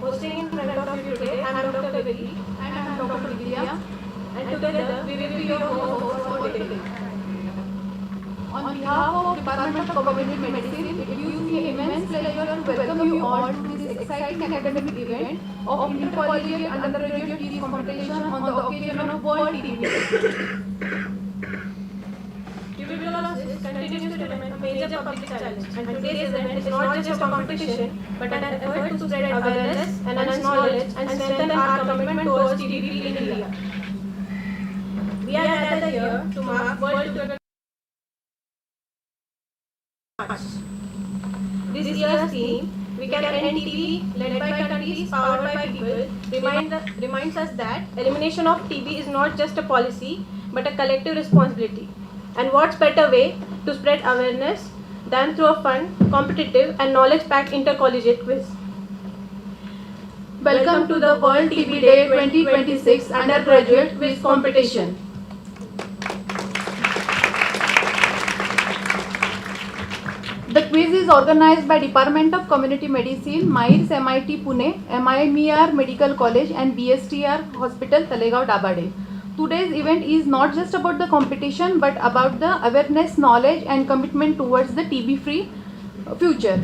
Hosting in front of you today, I am Dr. Vicky And I am Dr. Vidya. and together we will be your hosts for today. On behalf of Department of Community Medicine, it gives me immense pleasure to welcome you all to this exciting academic event of Intercollegiate Undergraduate Quiz Competition on the occasion of World TB Day. Tuberculosis continues to remain a major public challenge, and today's event is not just a competition but an effort to spread awareness, enhance knowledge, and strengthen our commitment towards TB in India. We are gathered here to mark World Tuberculosis March. This year's theme, We Can End TB, led by countries, powered by people, reminds us that elimination of TB is not just a policy but a collective responsibility. And what's better way to spread awareness than through a fun, competitive and knowledge-packed intercollegiate quiz. Welcome to the World TB Day 2026 Undergraduate Quiz Competition. The quiz is organized by Department of Community Medicine, MIRS, MIT Pune, MIMER Medical College and BSTR Hospital, Talegaon, Dabade. Today's event is not just about the competition but about the awareness, knowledge and commitment towards the TB-free future.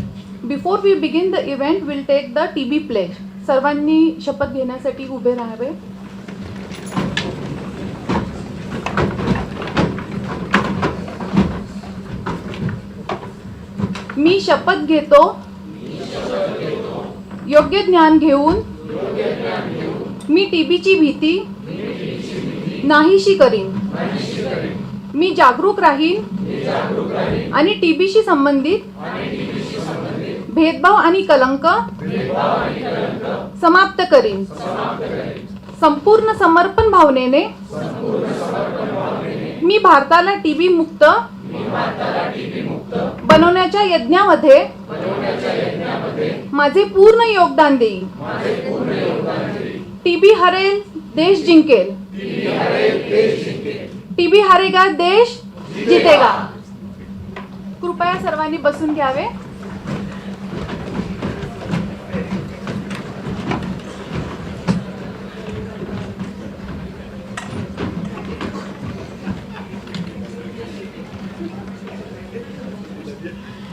Before we begin the event, we'll take the TB pledge. सर्वांनी शपथ घेण्यासाठी उभे राहावे. मी शपथ घेतो योग्य ज्ञान घेऊन मी टीबीची भीती नाहीशी करीन. मी जागरूक राहीन आणि टीबीशी संबंधित भेदभाव आणि कलंक समाप्त करीन. संपूर्ण समर्पण भावनेने मी भारताला टीबी मुक्त बनवण्याच्या यज्ञामध्ये माझे पूर्ण योगदान देईन. टीबी हरेल देश जिंकेल. टीबी हारेगा देश जितेगा. कृपया सर्वांनी बसून घ्यावे.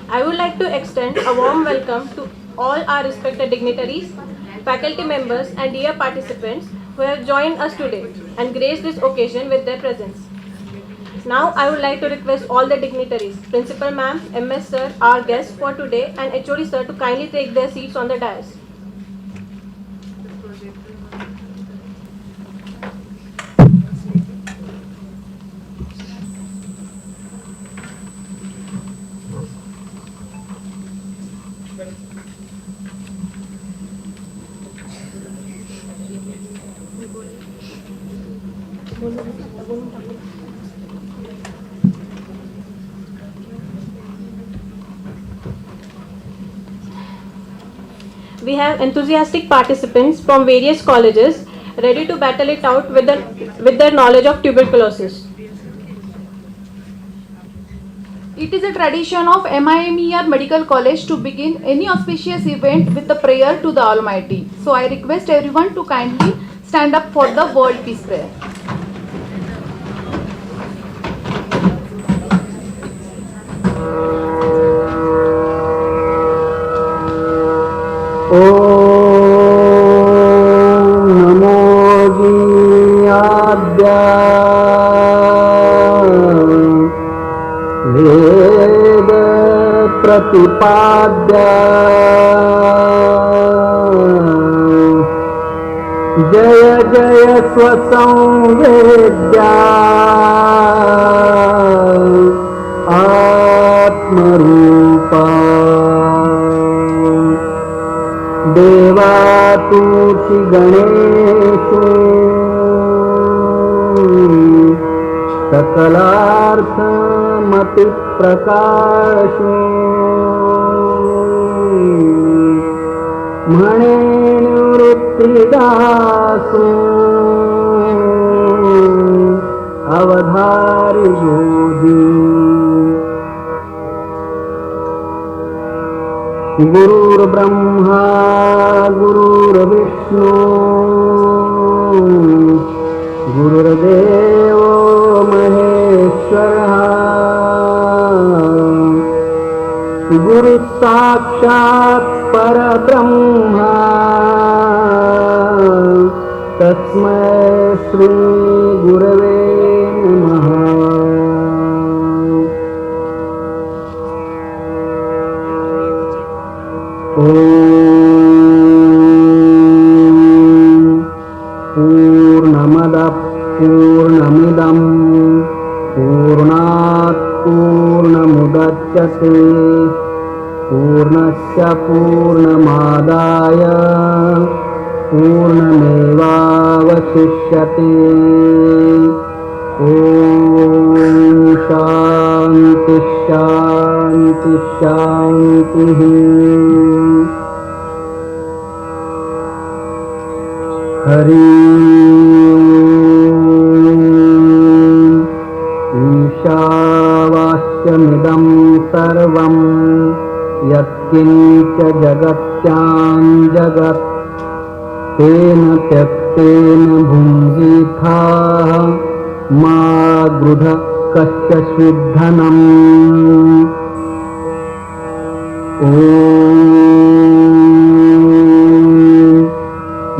I would like to extend a warm welcome to all our respected dignitaries, faculty members and dear participants who have joined us today and graced this occasion with their presence. Now I would like to request all the dignitaries, Principal Ma'am, MS Sir, our guests for today and HOD Sir to kindly take their seats on the dais. We have enthusiastic participants from various colleges ready to battle it out with their knowledge of tuberculosis. It is a tradition of MIMER Medical College to begin any auspicious event with a prayer to the Almighty. So I request everyone to kindly stand up for the World Peace Prayer. प्रतिपाद्य जय जय स्वसंवेद्या आत्मरूपा देवा तुषि गणेशु सकलार्थमति प्रकाशो म्हणे निवृत्तिदासो अवधारी योगी गुरुर्ब्रह्मा गुरुर्विष्णु गुरुर्देवो महेश्वरः गुरुः साक्षात् परब्रह्मा तस्मै श्री गुरवे नमः। पूर्णमदः पूर्णमिदं पूर्णात् पूर्णमुदच्यते पूर्णस्य पूर्णमादाय पूर्णमेवावशिष्यते। ॐ शान्ति शान्ति शान्तिः। हरि ईशावास्यमिदं सर्वं यत्किञ्च जगत्यां जगत् तेन त्यक्तेन भुञ्जीथाः मा गृध कश्चिद्धनम्। ॐ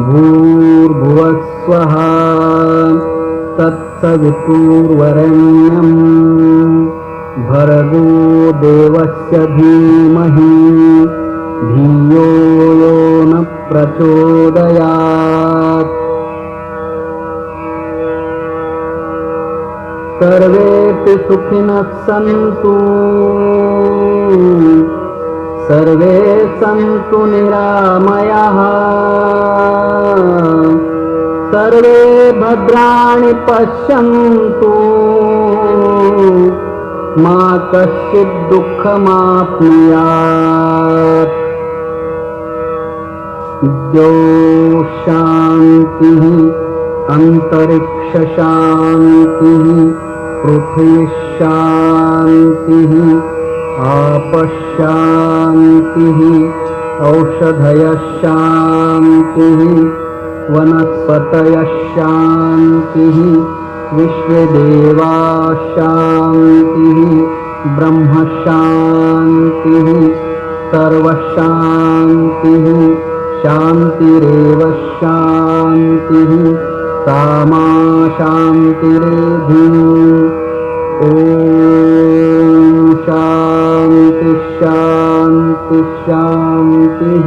भूर्भुवस्वः तत्सवितुर्वरेण्यं भर्गो देवस्य धीमहि धियो यो न प्रचोदयात्। सर्वेऽपि सुखिनः सन्तु सर्वे सन्तु निरामयाः सर्वे भद्राणि पश्यन्तु मा कश्चित् दुःखमाप्नुयात्। द्यौ शान्तिः अन्तरिक्ष शान्तिः पृथ्वी शान्तिः आपशान्तिः औषधयः शान्तिः वनस्पतयः शान्तिः विश्वेदेवा शान्तिः ब्रह्म शान्तिः सर्वशान्तिः शान्तिरेव शान्तिः सामा शान्तिरेधि। ॐ शान्ति शान्ति शान्तिः।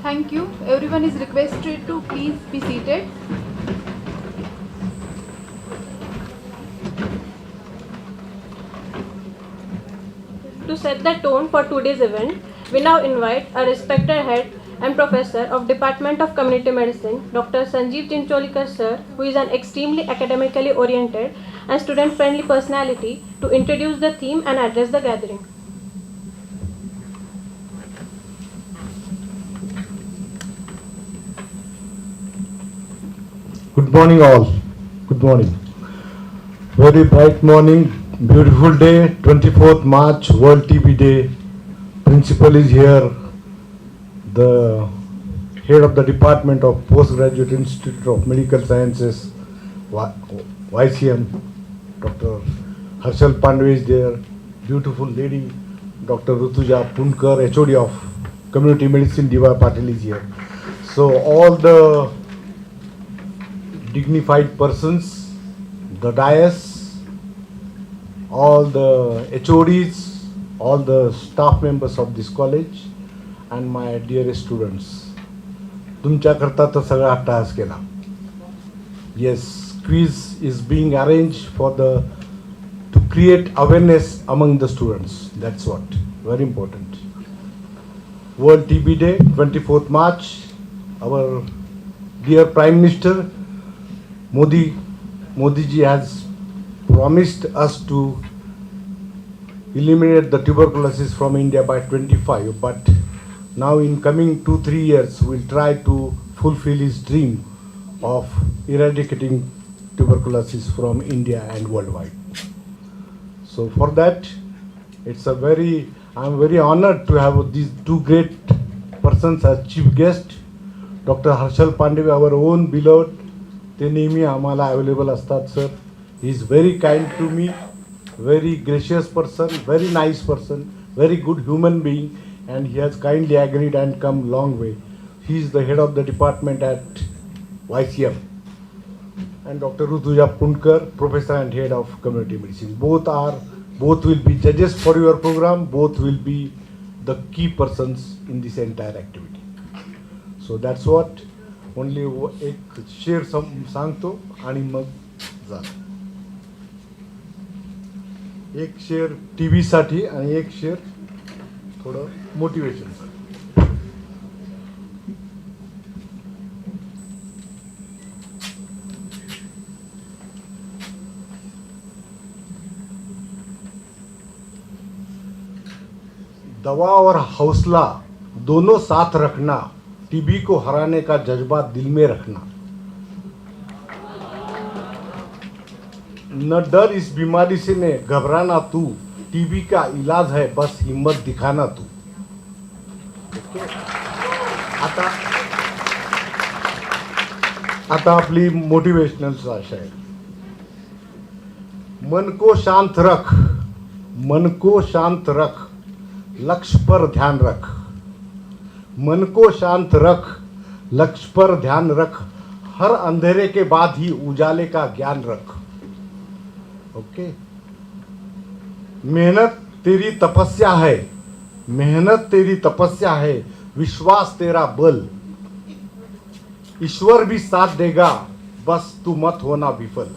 Thank you. Everyone is requested to please be seated. To set the tone for today's event, we now invite a respected head and professor of Department of Community Medicine, Dr. Sanjeev Chincholikar sir, who is an extremely academically oriented and student-friendly personality, to introduce the theme and address the gathering. Good morning all. Good morning. Very bright morning, beautiful day, 24th March, World TB Day. Principal is here. The head of the Department of Postgraduate Institute of Medical Sciences, YCM, Dr. Harshal Pandey is there. Beautiful lady, Dr. Rutuja Punkar, HOD of Community Medicine, Diva Patil is here. So all the dignified persons, the dais, all the HODs, all the staff members of this college, and my dear students. तुमच्या करता तर सगळा task केला. Yes, quiz is being arranged for to create awareness among the students. That's what, very important. World TB Day, 24th March. Our dear Prime Minister Modi ji has promised us to eliminate the tuberculosis from India by 25, but now in coming 2-3 years we'll try to fulfill his dream of eradicating tuberculosis from India and worldwide. So for that, I'm very honored to have these two great persons as chief guest. Dr. Harshal Pandey, our own beloved, ते नेहमी आम्हाला available असतात sir. He is very kind to me, very gracious person, very nice person, very good human being, and he has kindly agreed and come long way. He is the head of the department at YCM. And Dr. Rutuja Punkar, professor and head of community medicine. Both will be judges for your program. Both will be the key persons in this entire activity. So that's what. Only एक शेर सांगतो आणि मग जा. एक शेर TV साठी आणि एक शेर थोडं मोटिवेशन साठी. दवा और हौसला दोनों साथ रखना, टीबी को हराने का जज्बा दिल में रखना. न डर इस बीमारी से ने घबराना तू, टीबी का इलाज है बस हिम्मत दिखाना तू. आता आपली मोटिवेशनल भाषा आहे. मन को शांत रख, मन को शांत रख, लक्ष्य पर ध्यान रख. मन को शांत रख, लक्ष्य पर ध्यान रख, हर अंधेरे के बाद ही उजाले का ज्ञान रख. ओके. मेहनत तेरी तपस्या है, मेहनत तेरी तपस्या है, विश्वास तेरा बल. ईश्वर भी साथ देगा, बस तू मत होना विफल.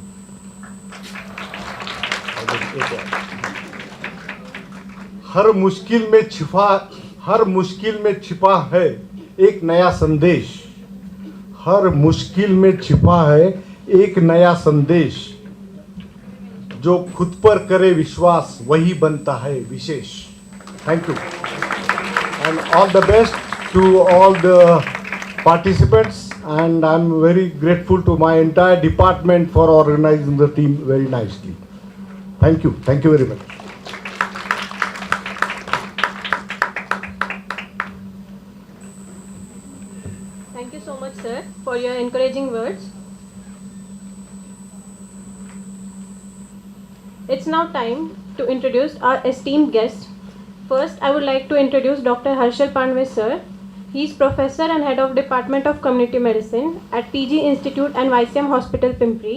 हर मुश्किल में छिपा है एक नया संदेश. हर मुश्किल में छिपा है एक नया संदेश. जो खुद पर करे विश्वास वही बनता है विशेष. Thank you and all the best to all the participants, and I'm very grateful to my entire department for organizing the team very nicely. Thank you very much. Thank you so much, sir, for your encouraging words. It's now time to introduce our esteemed guests. First, I would like to introduce Dr. Harshal Pandey, sir. He is Professor and Head of Department of Community Medicine at PG Institute and YCM Hospital, Pimpri.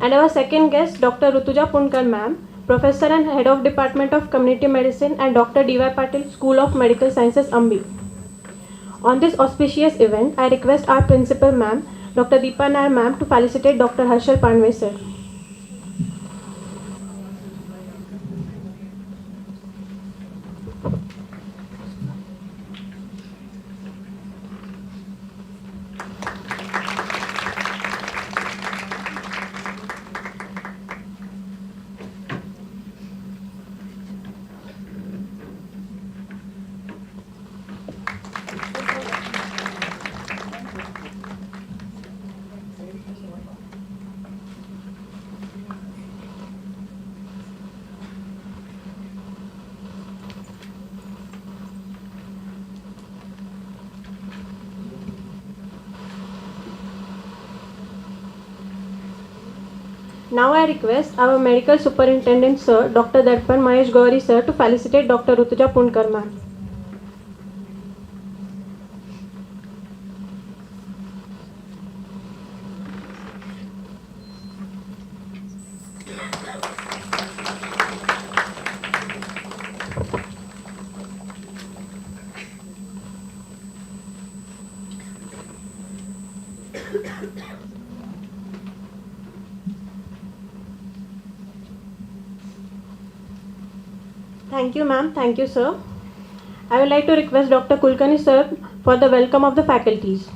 And our second guest, Dr. Rutuja Punkar, ma'am, Professor and Head of Department of Community Medicine and Dr. D.Y. Patil, School of Medical Sciences, Ambi. On this auspicious event, I request our Principal, ma'am, Dr. Deepa Nair, ma'am, to felicitate Dr. Harshal Pandey, sir. Now I request our Medical Superintendent, sir, Dr. Darpan Mahesh Gauri, sir, to felicitate Dr. Rutuja Punkar, ma'am. Thank you, ma'am. Thank you, sir. I would like to request Dr. Kulkarni, sir, for the welcome of the faculties.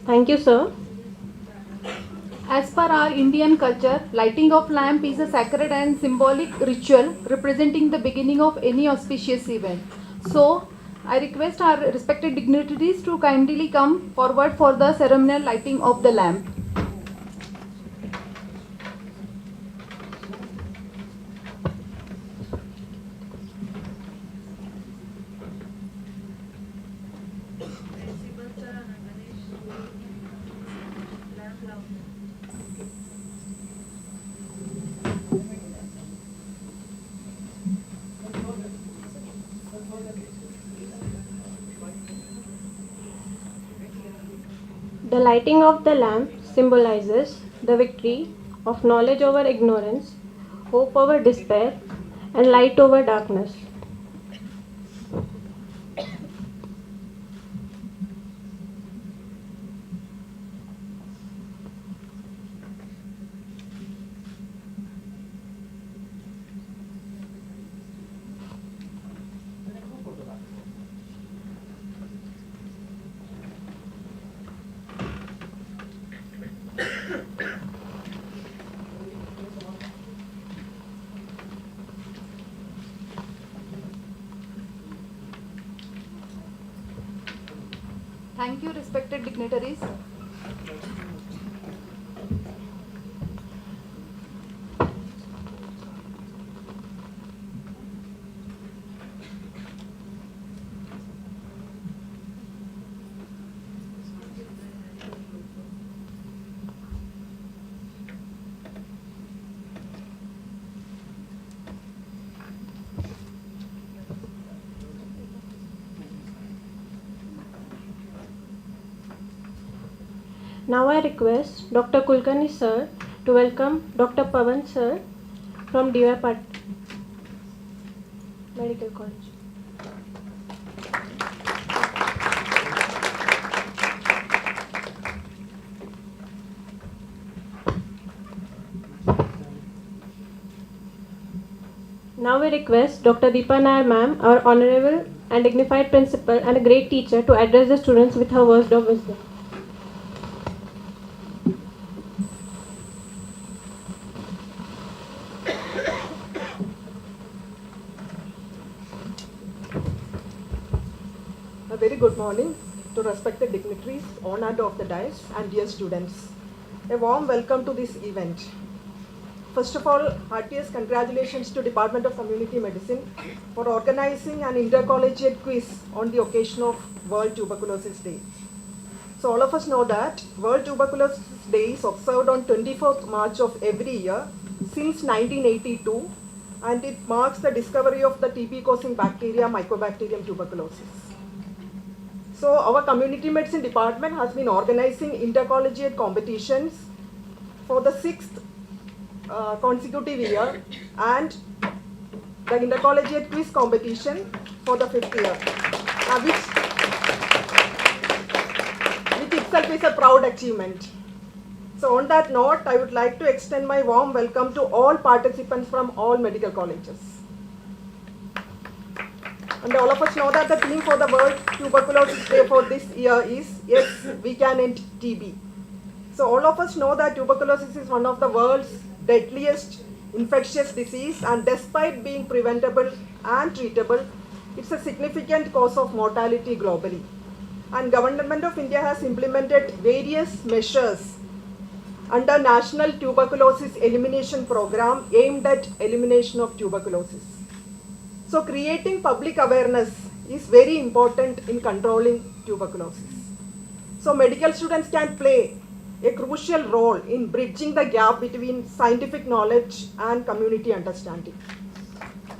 Thank you, sir. As per our Indian culture, lighting of lamp is a sacred and symbolic ritual representing the beginning of any auspicious event. So, I request our respected dignitaries to kindly come forward for the ceremonial lighting of the lamp. The lighting of the lamp symbolizes the victory of knowledge over ignorance, hope over despair, and light over darkness. Thank you, respected dignitaries. Now I request Dr. Kulkarni sir to welcome Dr. Pavan sir from DY Medical College. Now we request Dr. Deepa Nair ma'am, our honorable and dignified principal and a great teacher, to address the students with her words of wisdom. A very good morning to respected dignitaries, honored of the dais, and dear students. A warm welcome to this event. First of all, heartiest congratulations to Department of Community Medicine for organizing an intercollegiate quiz on the occasion of World Tuberculosis Day. So all of us know that World Tuberculosis Day is observed on 24th March of every year since 1982, and it marks the discovery of the TB causing bacteria, Mycobacterium tuberculosis. So our community medicine department has been organizing intercollegiate competitions for the 6th consecutive year, and the intercollegiate quiz competition for the 5th year, which itself is a proud achievement. So on that note, I would like to extend my warm welcome to all participants from all medical colleges. And all of us know that the theme for the World Tuberculosis Day for this year is Yes, We Can End TB. So all of us know that tuberculosis is one of the world's deadliest infectious disease, and despite being preventable and treatable, it's a significant cause of mortality globally. And Government of India has implemented various measures under National Tuberculosis Elimination Program aimed at elimination of tuberculosis. So creating public awareness is very important in controlling tuberculosis. So medical students can play a crucial role in bridging the gap between scientific knowledge and community understanding.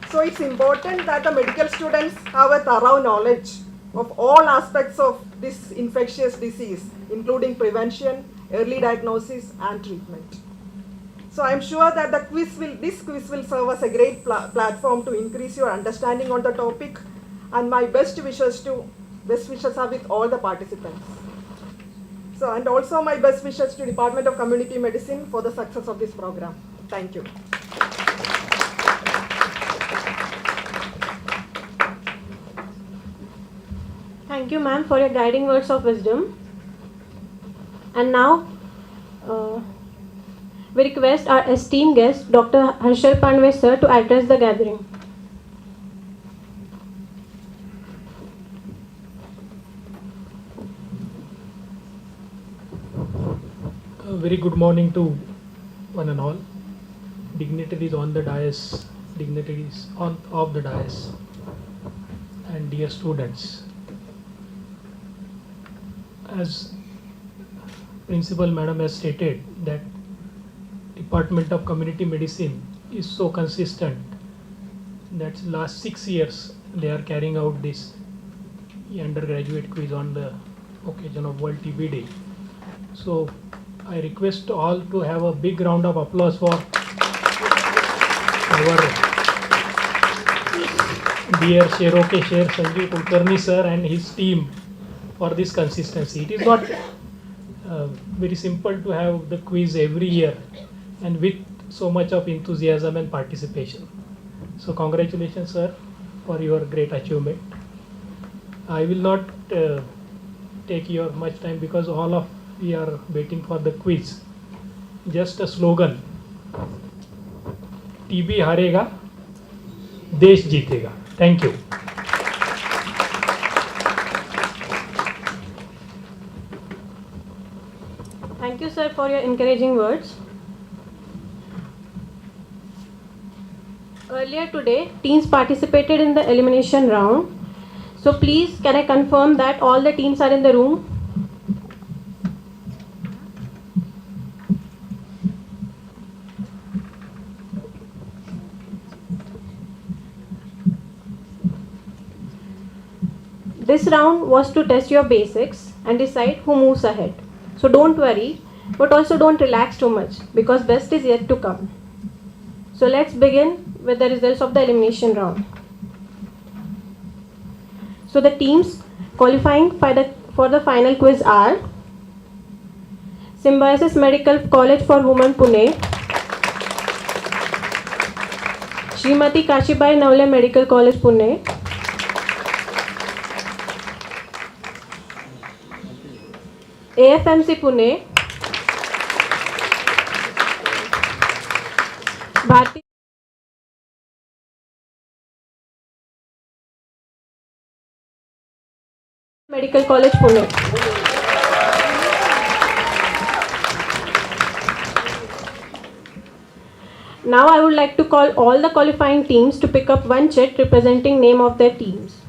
So it's important that the medical students have a thorough knowledge of all aspects of this infectious disease, including prevention, early diagnosis, and treatment. So I'm sure that this quiz will serve as a great platform to increase your understanding on the topic, and my best wishes are with all the participants. So, and also my best wishes to Department of Community Medicine for the success of this program. Thank you. Thank you, ma'am, for your guiding words of wisdom. And now, uh, we request our esteemed guest, Dr. Harshal Pandwe sir, to address the gathering. A very good morning to one and all. Dignitaries on the dais, dignitaries of the dais, and dear students. As Principal Madam has stated that Department of Community Medicine is so consistent that last 6 years they are carrying out this undergraduate quiz on the occasion of World TB Day. So I request all to have a big round of applause for our dear Sheroke Sher Sanjeev Kulkarni sir and his team for this consistency. It is not very simple to have the quiz every year and with so much of enthusiasm and participation. So congratulations sir for your great achievement. I will not take your much time because all of we are waiting for the quiz. Just a slogan, TB हारेगा, देश जीतेगा. Thank you. Thank you, sir, for your encouraging words. Earlier today, teams participated in the elimination round. So please, can I confirm that all the teams are in the room? This round was to test your basics and decide who moves ahead. So don't worry, but also don't relax too much because best is yet to come. So let's begin with the results of the elimination round. So the teams qualifying for the final quiz are Symbiosis Medical College for Women Pune, Srimati Kashibai Navle Medical College Pune, AFMC Pune, Bharti Medical College Pune. Now I would like to call all the qualifying teams to pick up one chit representing name of their teams.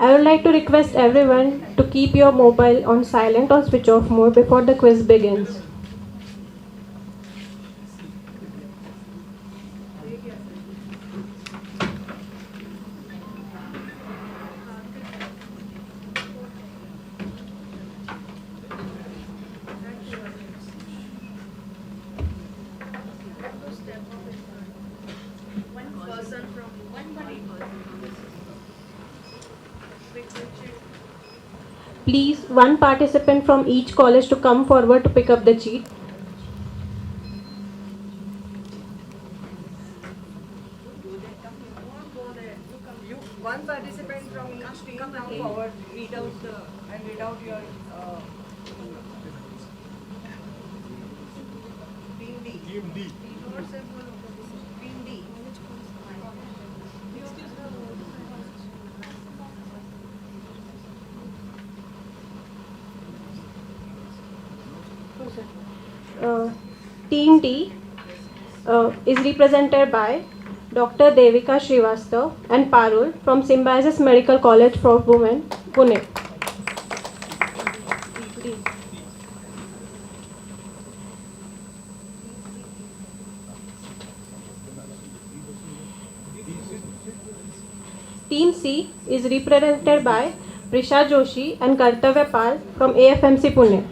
I would like to request everyone to keep your mobile on silent or switch off mode before the quiz begins. Please, one participant from each college to come forward to pick up the cheat. One participant from each team come forward, read out your team D. Team D. Team D. Team D is represented by Dr. Devika Srivastav and Parul from Symbiosis Medical College for Women, Pune. Team C is represented by Prisha Joshi and Kartavya Pal from AFMC Pune.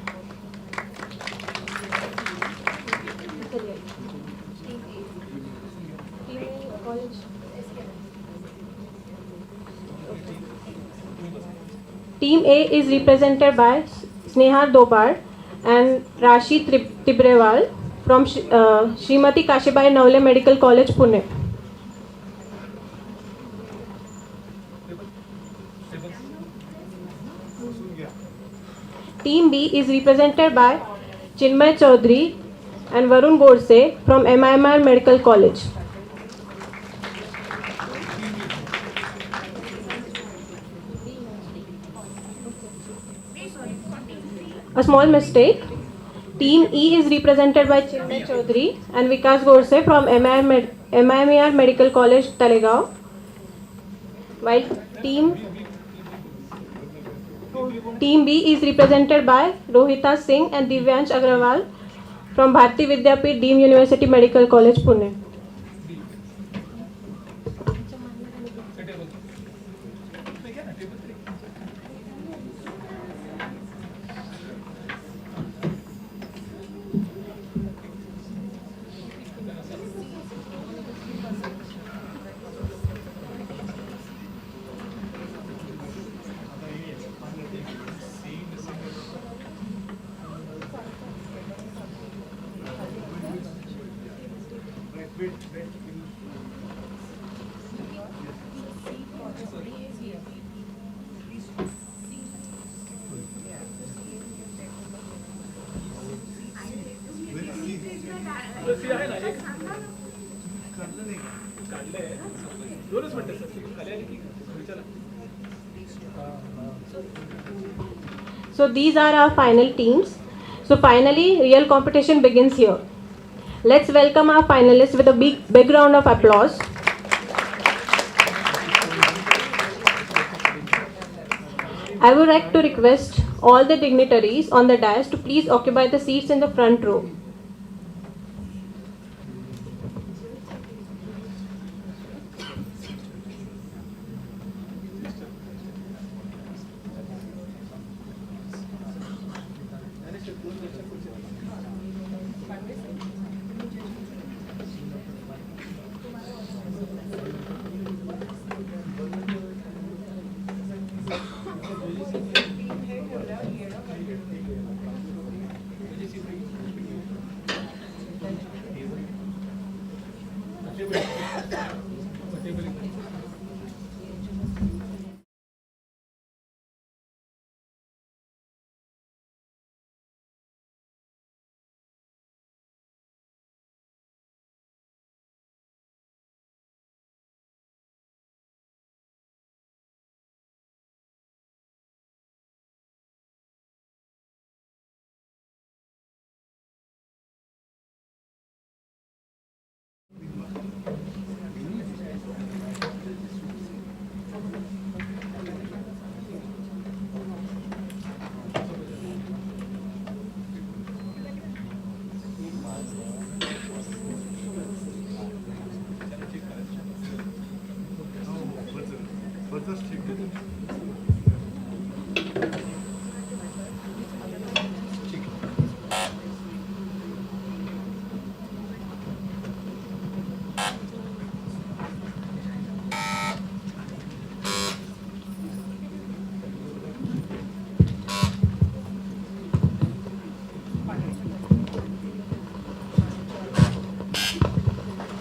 Team A is represented by Sneha Dobar and Rashi Tibrewal from Srimati Kashibai Navle Medical College, Pune. Team B is represented by Chinmay Chaudhary and Varun Godse from MIMR Medical College. A small mistake. Team E is represented by Chinmay Chaudhary and Vikas Godse from MIMR Medical College, Talegaon, while Team B is represented by Rohita Singh and Divyansh Agrawal from Bharati Vidyapeeth Deemed University Medical College, Pune. So these are our final teams. So finally, real competition begins here. Let's welcome our finalists with a big round of applause. I would like to request all the dignitaries on the dais to please occupy the seats in the front row.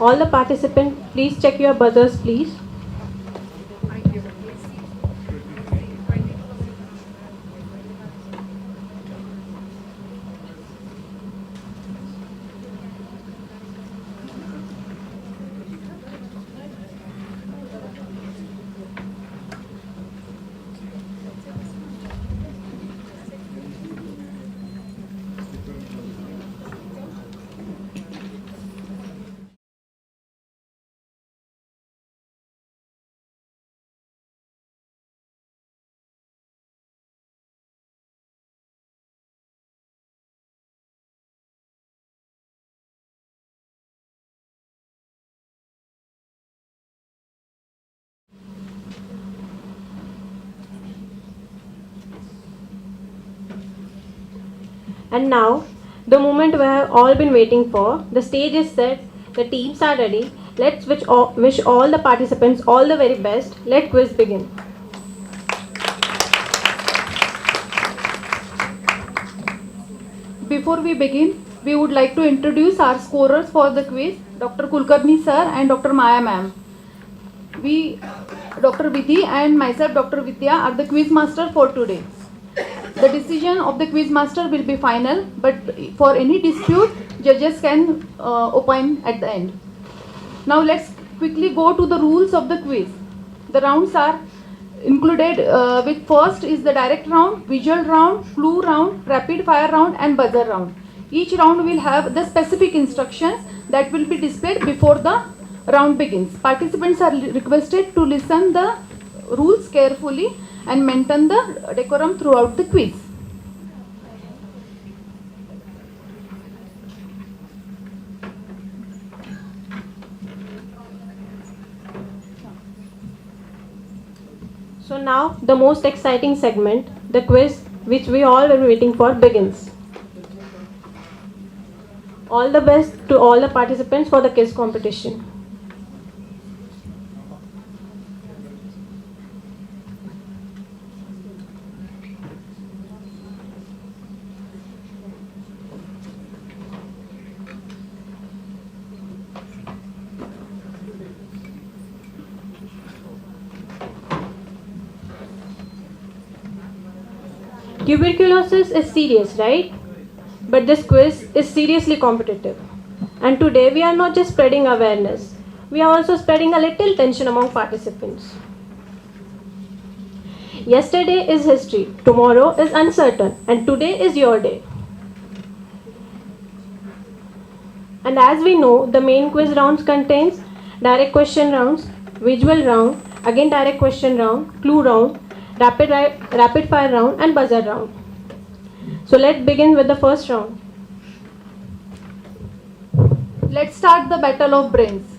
All the participants, please check your buzzers, please. And now, the moment we have all been waiting for. The stage is set, the teams are ready. Let's wish all the participants all the very best. Let quiz begin. Before we begin, we would like to introduce our scorers for the quiz, Dr. Kulkarni sir and Dr. Maya ma'am. We, Dr. Vidhi and myself, Dr. Vidya, are the quiz master for today. The decision of the quiz master will be final, but for any dispute, judges can opine at the end. Now let's quickly go to the rules of the quiz. The rounds are included with first is the direct round, visual round, clue round, rapid fire round and buzzer round. Each round will have the specific instructions that will be displayed before the round begins. Participants are requested to listen the rules carefully and maintain the decorum throughout the quiz. So now the most exciting segment, the quiz, which we all were waiting for, begins. All the best to all the participants for the quiz competition. Tuberculosis is serious, right? But this quiz is seriously competitive. And today we are not just spreading awareness, we are also spreading a little tension among participants. Yesterday is history, tomorrow is uncertain, and today is your day. And as we know, the main quiz rounds contains direct question rounds, visual round, again direct question round, clue round, rapid fire round and buzzer round. So let's begin with the first round. Let's start the battle of brains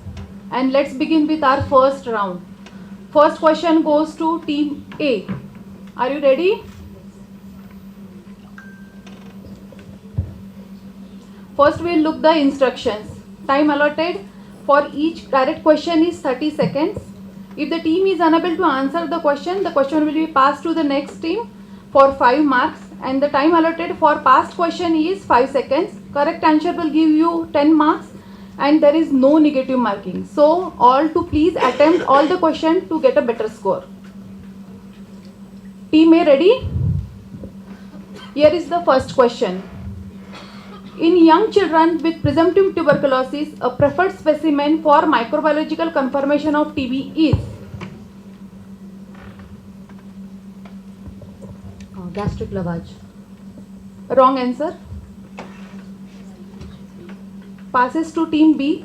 and let's begin with our first round. First question goes to team A. Are you ready? First we'll look the instructions. Time allotted for each direct question is 30 seconds. If the team is unable to answer the question will be passed to the next team for 5 marks, and the time allotted for past question is 5 seconds. Correct answer will give you 10 marks and there is no negative marking. So all to please attempt all the question to get a better score. Team A ready? Here is the first question. In young children with presumptive tuberculosis, a preferred specimen for microbiological confirmation of TB is gastric lavage. Wrong answer. Passes to team B.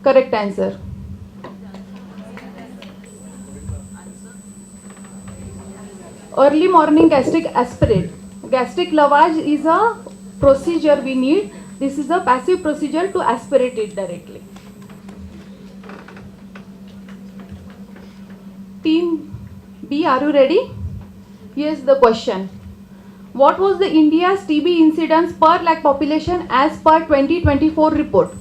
Correct answer. Early morning gastric aspirate. Gastric lavage is a procedure we need. This is a passive procedure to aspirate it directly. Team B, are you ready? Here's the question. What was the India's TB incidence per lakh population as per 2024 report?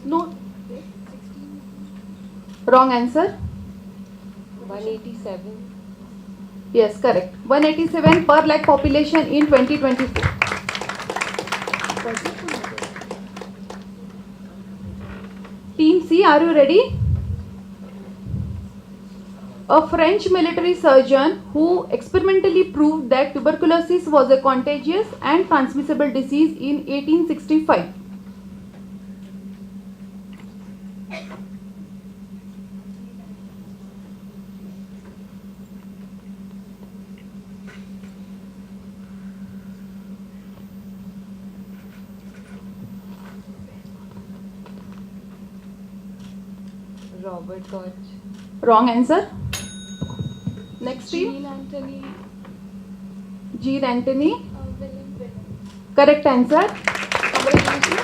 No. Wrong answer. 187. Yes, correct. 187 per lakh population in 2024. Team C, are you ready? A French military surgeon who experimentally proved that tuberculosis was a contagious and transmissible disease in 1865. Robert Koch. Wrong answer. Next team. Anthony. Jean Anthony. William Pitt. Correct answer. Congratulations.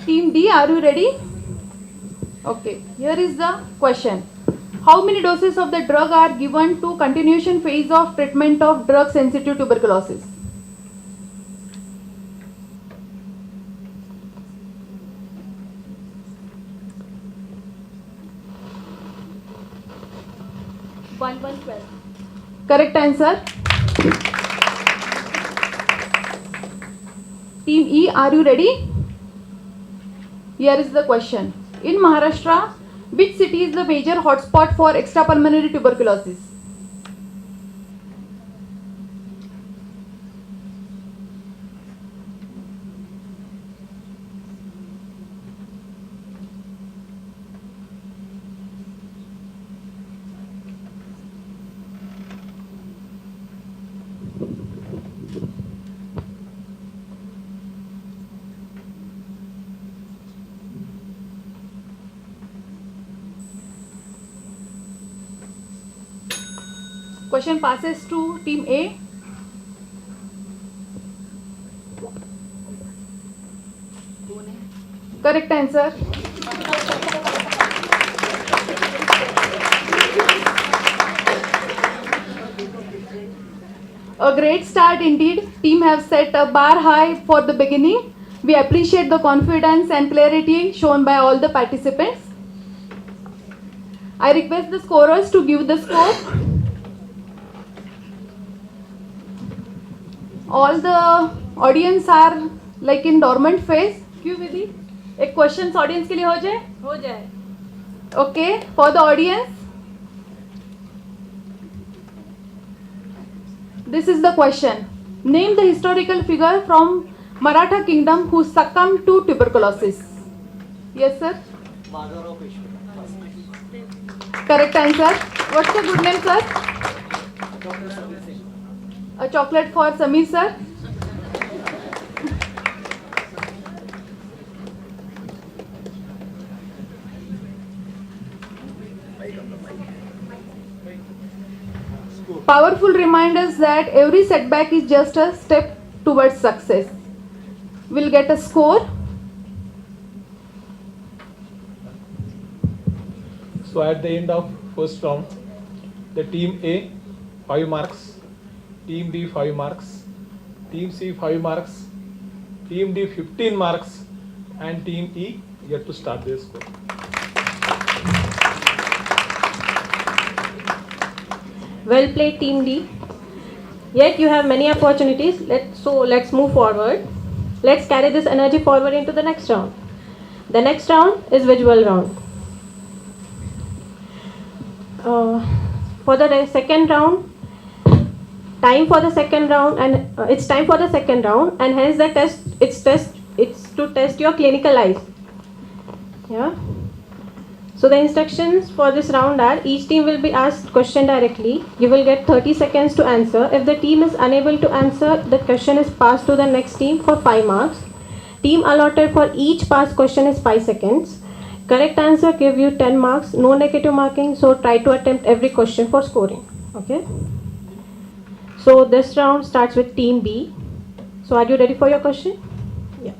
Team D, are you ready? Okay, here is the question. How many doses of the drug are given to continuation phase of treatment of drug sensitive tuberculosis? One 12. Correct answer. Team E, are you ready? Here is the question. In Maharashtra, which city is the major hotspot for extrapulmonary tuberculosis? Question passes to team A. Correct answer. A great start indeed. Team have set a bar high for the beginning. We appreciate the confidence and clarity shown by all the participants. I request the scorers to give the score. All the audience are like in dormant phase. क्यों विधि? एक questions audience के लिए हो जाए? हो जाए. Okay, for the audience. This is the question. Name the historical figure from Maratha kingdom who succumbed to tuberculosis. Yes, sir. Correct answer. What's the good name, sir? A chocolate for Samir, sir. Powerful reminders that every setback is just a step towards success. We'll get a score. So at the end of first round, the team A 5 marks, team B 5 marks, team C 5 marks, team D 15 marks, and team E yet to start their score. Well played, Team D. Yet you have many opportunities. Let's move forward. Let's carry this energy forward into the next round. The next round is visual round. For the second round, it's time for the second round, and hence the test. It's to test your clinical eyes. Yeah. So the instructions for this round are: each team will be asked question directly. You will get 30 seconds to answer. If the team is unable to answer, the question is passed to the next team for 5 marks. Team allotted for each passed question is 5 seconds. Correct answer give you 10 marks. No negative marking. So try to attempt every question for scoring. Okay. So this round starts with team B. So are you ready for your question? Yeah.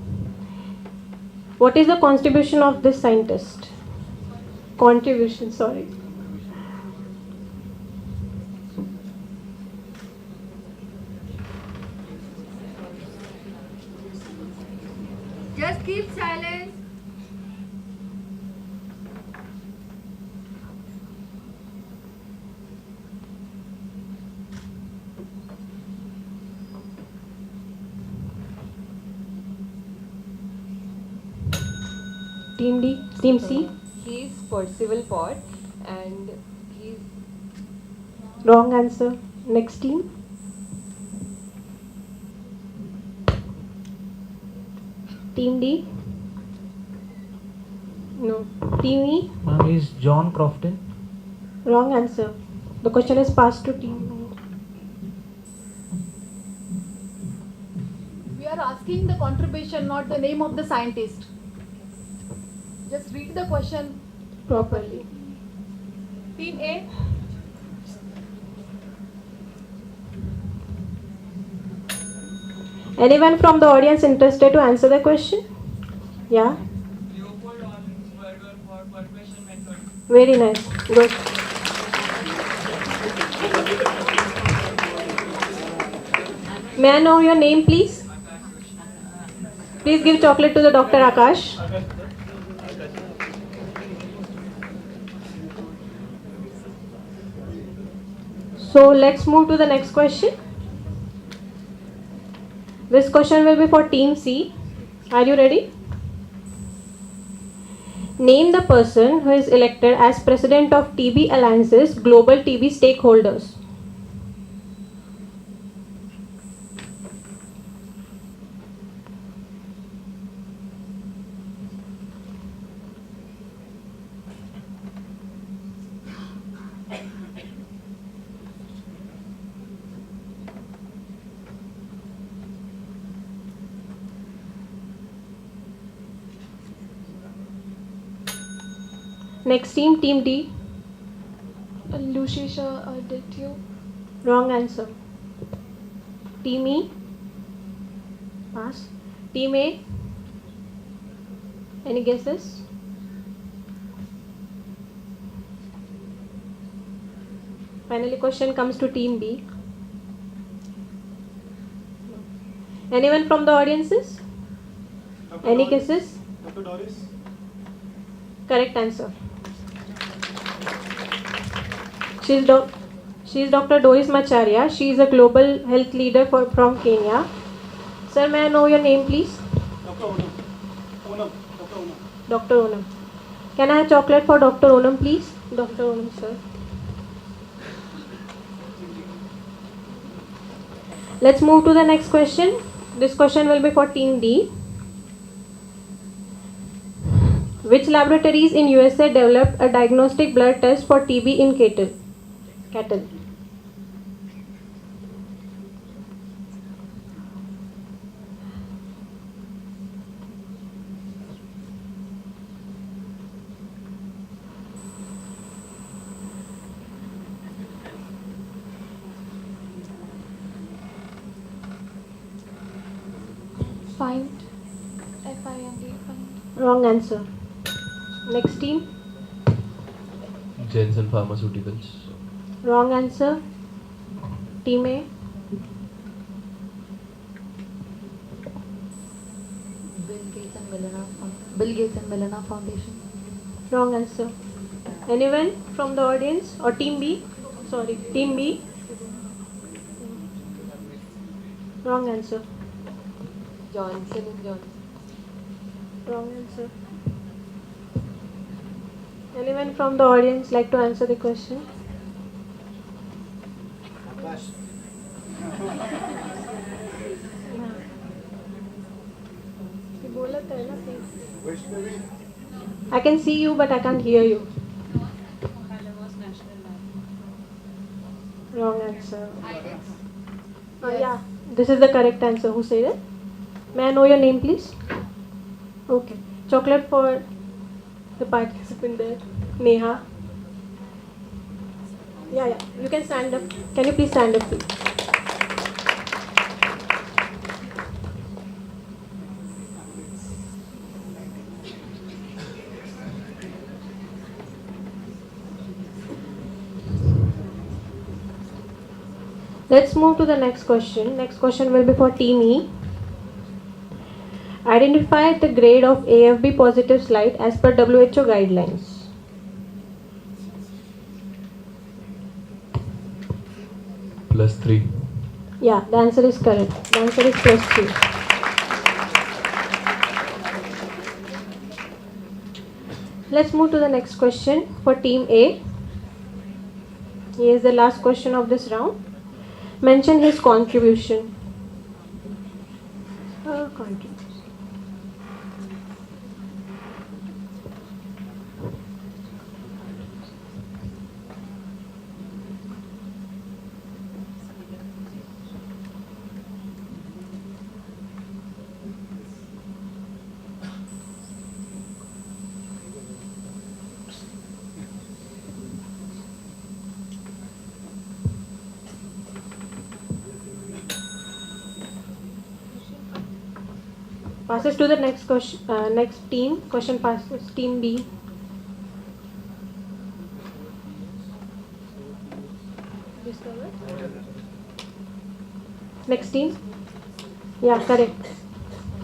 What is the contribution of this scientist? Contribution, sorry. Just keep silence. Team D, Team C. He's Percival Pot and he's Wrong answer. Next team. Team D. No. Team E. Ma'am, is John Crofton? Wrong answer. The question is passed to team E. We are asking the contribution, not the name of the scientist. Just read the question Properly. Team A. Anyone from the audience interested to answer the question? Yeah. Very nice. Good. May I know your name, please? Please give chocolate to the Dr. Akash. So let's move to the next question. This question will be for Team C. Are you ready? Name the person who is elected as President of TB Alliance's Global TB Stakeholders. Next team, Team D. Lucia Aditya. Wrong answer. Team E. Pass. Team A. Any guesses? Finally, question comes to Team B. Anyone from the audiences? Any guesses? Dr. Doris? Correct answer. She is Dr. Doris Macharia. She is a global health leader from Kenya. Sir, may I know your name, please? Dr. Onam. Onam. Dr. Onam. Dr. Onam. Can I have chocolate for Dr. Onam, please? Dr. Onam, sir. Let's move to the next question. This question will be for Team D. Which laboratories in USA developed a diagnostic blood test for TB in cattle? Find. F-I-N-D. Find. Wrong answer. Next team. Jensen Pharmaceuticals. Wrong answer. Team A. Bill Gates and Melanna Foundation. Wrong answer. Anyone from the audience or Team B? Sorry, Team B. Wrong answer. Johnson and Johnson. Wrong answer. Anyone from the audience like to answer the question? Akash. Vaishnavi. I can see you but I can't hear you. Wrong answer. Yeah, this is the correct answer. Who said it? May I know your name, please? Okay. Chocolate for the participant there. Neha. Yeah. You can stand up. Can you please stand up, please? Let's move to the next question. Next question will be for Team E. Identify the grade of AFB positive slide as per WHO guidelines. +3. Yeah, the answer is correct. The answer is +3. Let's move to the next question for Team A. Here is the last question of this round. Mention his contribution. Contribution. Passes to the next question. Next team. Question passes. Team B. Next team. Yeah, correct.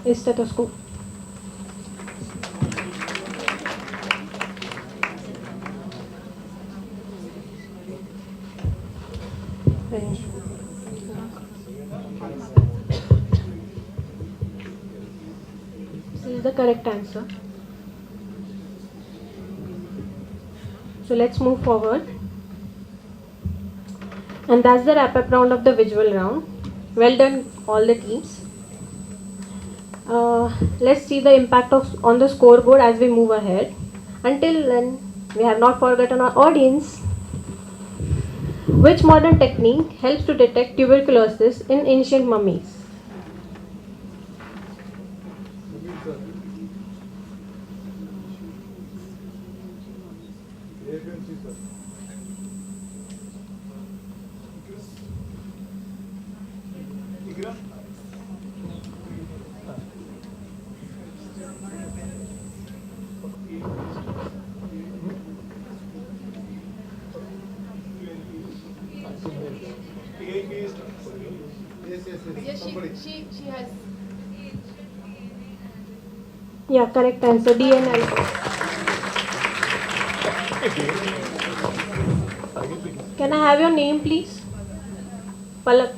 Is stethoscope. This is the correct answer. So let's move forward. And that's the wrap up round of the visual round. Well done, all the teams. Let's see the impact on the scoreboard as we move ahead. Until then, we have not forgotten our audience. Which modern technique helps to detect tuberculosis in ancient mummies? She has. Yeah, correct answer. DNL. Can I have your name, please? Palak.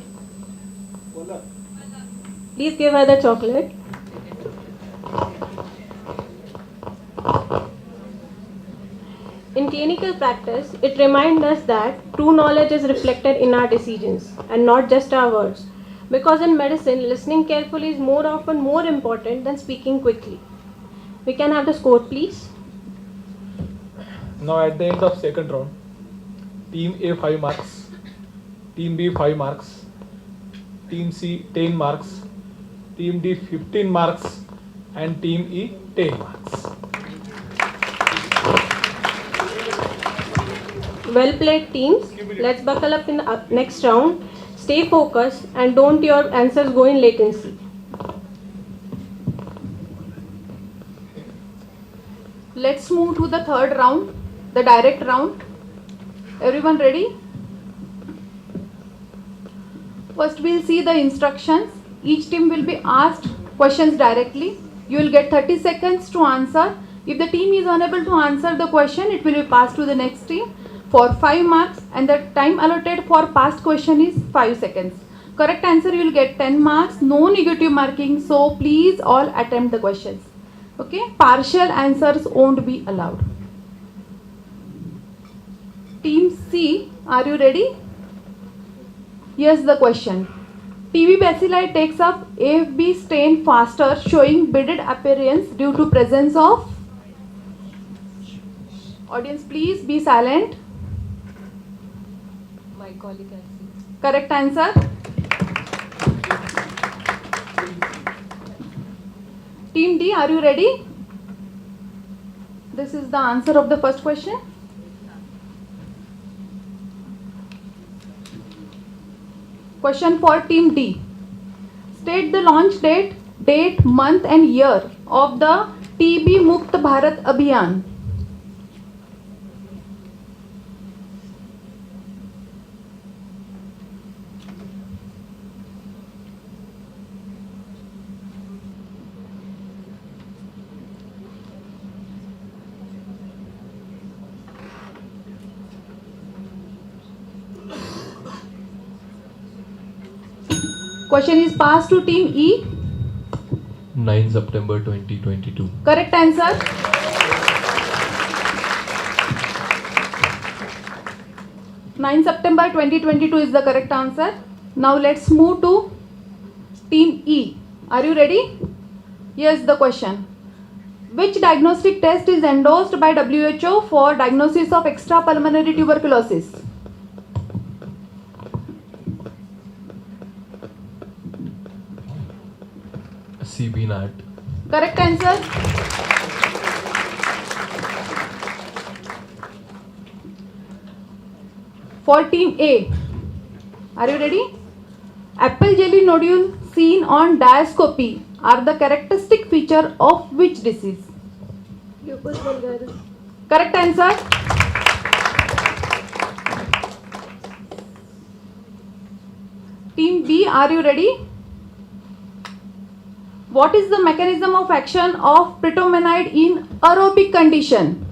Please give her the chocolate. In clinical practice, it reminds us that true knowledge is reflected in our decisions and not just our words. Because in medicine, listening carefully is more often more important than speaking quickly. We can have the score, please. Now at the end of second round, Team A 5 marks, Team B 5 marks, Team C 10 marks, Team D 15 marks, and Team E 10 marks. Well played, teams. Let's buckle up in the next round. Stay focused and don't your answers go in latency. Let's move to the third round, the direct round. Everyone ready? First we'll see the instructions. Each team will be asked questions directly. You will get 30 seconds to answer. If the team is unable to answer the question, it will be passed to the next team for 5 marks, and the time allotted for past question is 5 seconds. Correct answer you will get 10 marks, no negative marking, so please all attempt the questions. Okay, partial answers won't be allowed. Team C, are you ready? Here's the question. TB bacilli takes up AFB stain faster, showing beaded appearance due to presence of. Audience, please be silent. Mycolic acid. Correct answer. Team D, are you ready? This is the answer of the first question. Question for Team D. State the launch date, month and year of the TB Mukt Bharat Abhiyan. Question is passed to Team E. 9 September 2022. Correct answer. September 2022 is the correct answer. Now let's move to Team E. Are you ready? Here's the question. Which diagnostic test is endorsed by WHO for diagnosis of extrapulmonary tuberculosis? CB-NAT. Correct answer. For Team A, are you ready? Apple jelly nodule seen on diascopy are the characteristic feature of which disease? Lupus vulgaris. Correct answer. Team B, are you ready? What is the mechanism of action of pretomanide in aerobic condition?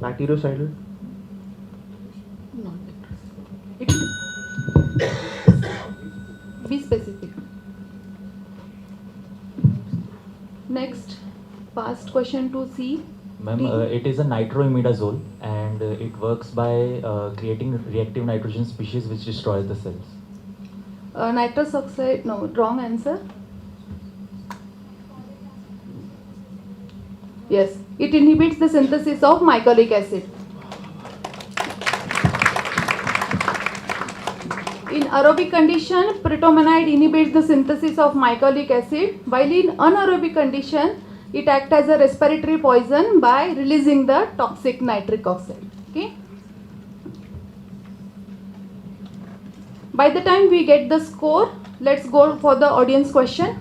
Bactericidal. Not it. Be specific. Next, past question to C. Ma'am, it is a nitroimidazole and it works by creating reactive nitrogen species which destroys the cells. Nitrous oxide, no, wrong answer. Yes, it inhibits the synthesis of mycolic acid. In aerobic condition, pretomanide inhibits the synthesis of mycolic acid, while in anaerobic condition, it acts as a respiratory poison by releasing the toxic nitric oxide. Okay. By the time we get the score, let's go for the audience question.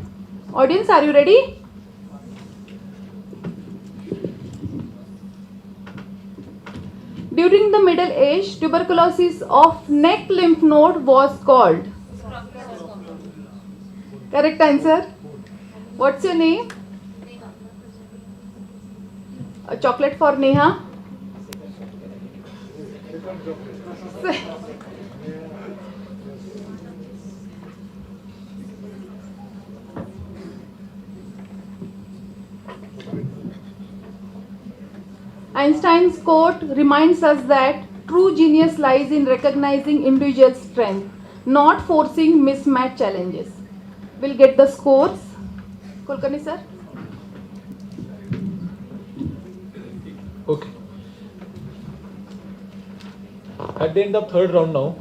Audience, are you ready? During the Middle Age, tuberculosis of neck lymph node was called. Correct answer. What's your name? A chocolate for Neha. Einstein's quote reminds us that true genius lies in recognizing individual strength, not forcing mismatch challenges. We'll get the scores. Kulkarni sir. Okay. At the end of third round now,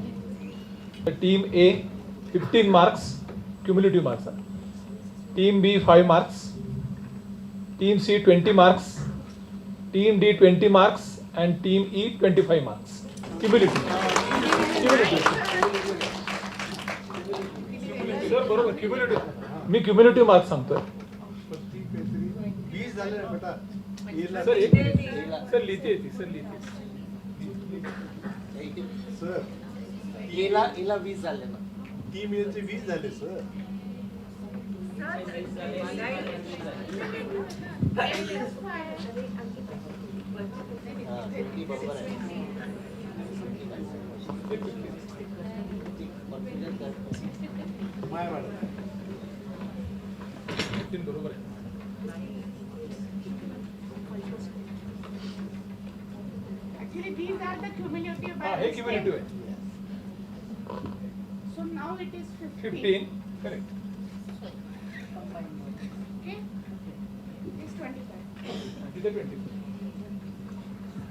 the team A 15 marks, cumulative marks. Team B 5 marks, team C 20 marks, team D 20 marks and team E 25 marks. Cumulative. Sir, बरोबर cumulative. मी cumulative marks सांगतोय. Sir एक sir लिहिते ती sir लिहिते. Sir हिला 20 झाले ना. Team एचे 20 झाले सर. बरोबर आहे. My madam. बरोबर आहे. Actually, these are the cumulative हाँ, है cumulative है. So now it is 15, correct. Okay, it's 25. It is 20.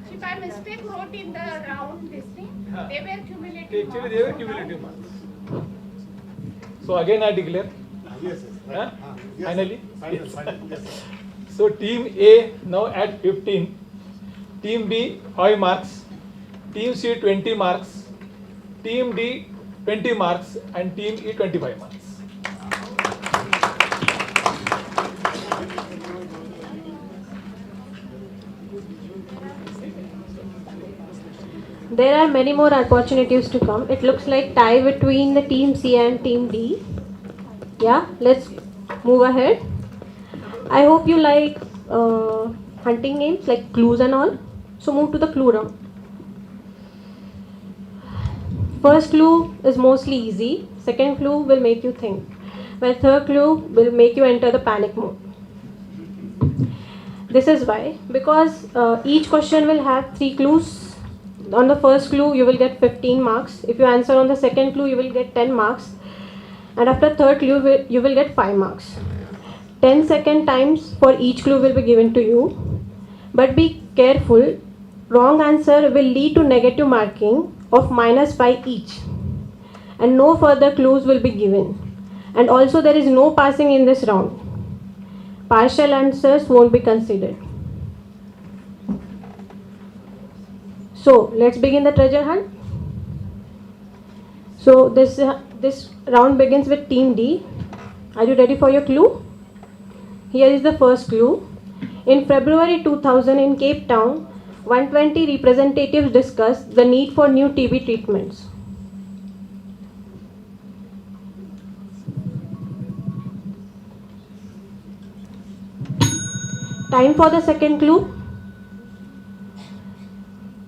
She by mistake wrote in the round this thing. हाँ. They were cumulative. Actually, they were cumulative marks. So again, I declare. Yes, yes. Huh? Yes, Finally. final, Yes. final. Yes, sir. So team A now at 15, team B 5 marks, team C 20 marks, team D 20 marks and team E 25 marks. There are many more opportunities to come. It looks like tie between the team C and team D. Yeah, let's move ahead. I hope you like hunting games like clues and all. So move to the clue round. First clue is mostly easy. Second clue will make you think. While third clue will make you enter the panic mode. This is why. Because each question will have 3 clues. On the first clue you will get 15 marks. If you answer on the second clue you will get 10 marks. And after third clue you will get 5 marks. 10-second times for each clue will be given to you. But be careful. Wrong answer will lead to negative marking of -5 each. And no further clues will be given. And also there is no passing in this round. Partial answers won't be considered. So let's begin the treasure hunt. So this round begins with Team D. Are you ready for your clue? Here is the first clue. In February 2000 in Cape Town, 120 representatives discussed the need for new TB treatments. Time for the second clue.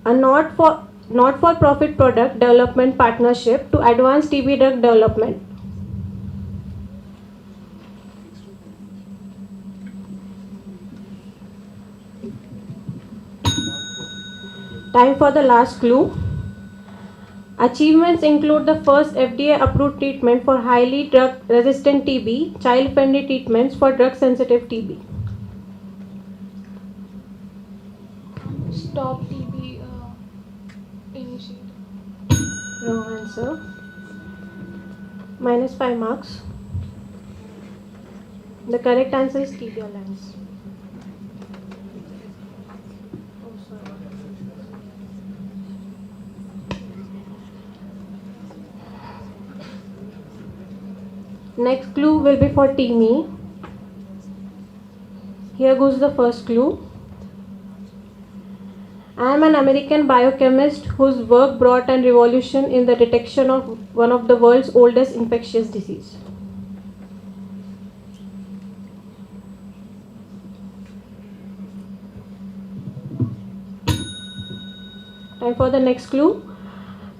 A not-for-profit product development partnership to advance TB drug development. Time for the last clue. Achievements include the first FDA-approved treatment for highly drug-resistant TB, child-friendly treatments for drug-sensitive TB. Stop TB initiative. Wrong answer. Minus 5 marks. The correct answer is TB Alliance. Oh, sorry. Next clue will be for Team E. Here goes the first clue. I am an American biochemist whose work brought a revolution in the detection of one of the world's oldest infectious disease. Time for the next clue.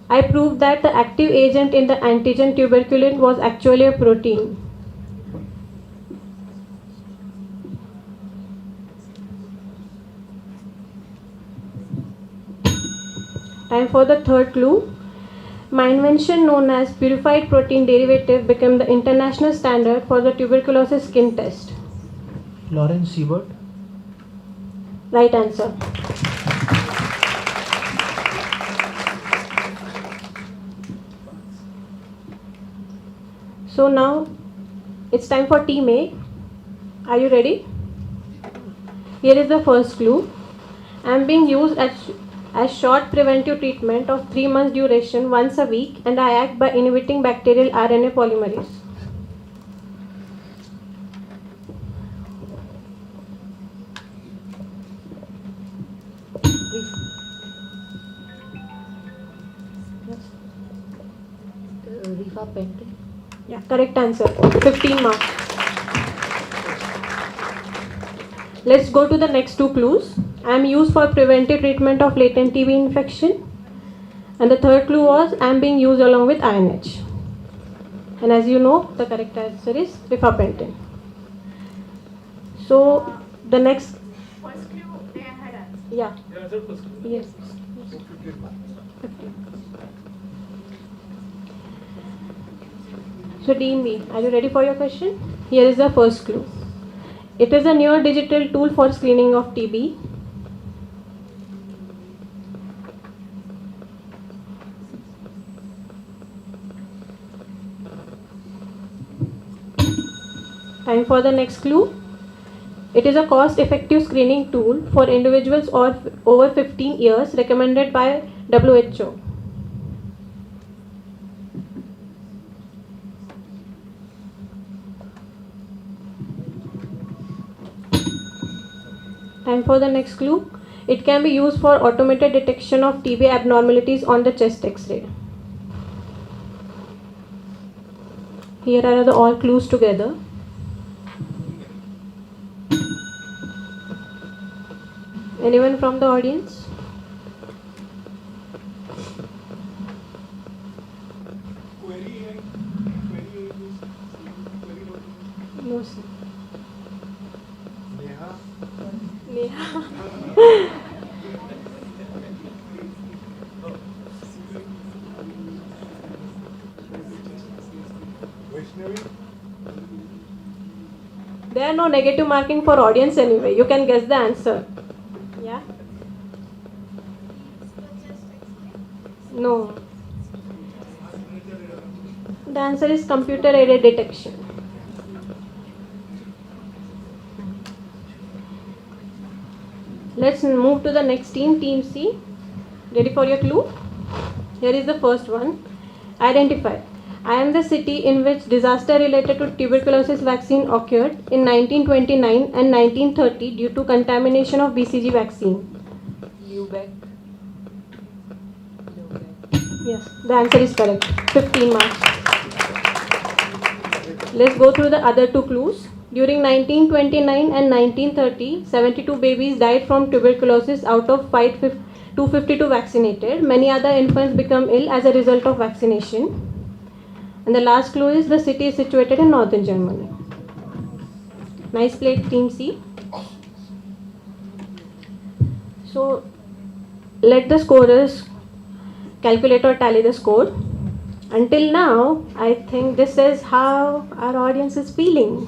I proved that the active agent in the antigen tuberculin was actually a protein. Time for the third clue. My invention, known as purified protein derivative, became the international standard for the tuberculosis skin test. Lawrence Siebert. Right answer. So now it's time for Team A. Are you ready? Here is the first clue. I am being used as short preventive treatment of 3 months duration once a week, and I act by inhibiting bacterial RNA polymerase. Rifampicin. Yeah, correct answer. 15 marks. Let's go to the next two clues. I am used for preventive treatment of latent TB infection. And the third clue was I am being used along with INH. And as you know, the correct answer is rifampicin. So the next. First clue, they had answered. Yeah. Yeah, answer first. Yes. 15 marks. 15. So Team B, are you ready for your question? Here is the first clue. It is a newer digital tool for screening of TB. Time for the next clue. It is a cost-effective screening tool for individuals over 15 years recommended by WHO. Time for the next clue. It can be used for automated detection of TB abnormalities on the chest X-ray. Here are the all clues together. Anyone from the audience? No, sir. Neha. There are no negative marking for audience anyway. You can guess the answer. Yeah? No. The answer is computer aided detection. Let's move to the next team, Team C. Ready for your clue? Here is the first one. Identify. I am the city in which disaster related to tuberculosis vaccine occurred in 1929 and 1930 due to contamination of BCG vaccine. Lubeck. Yes, the answer is correct. 15 marks. Let's go through the other two clues. During 1929 and 1930, 72 babies died from tuberculosis out of 252 vaccinated. Many other infants become ill as a result of vaccination. And the last clue is the city is situated in northern Germany. Nice played, Team C. So, let the scorers calculate or tally the score. Until now, I think this is how our audience is feeling,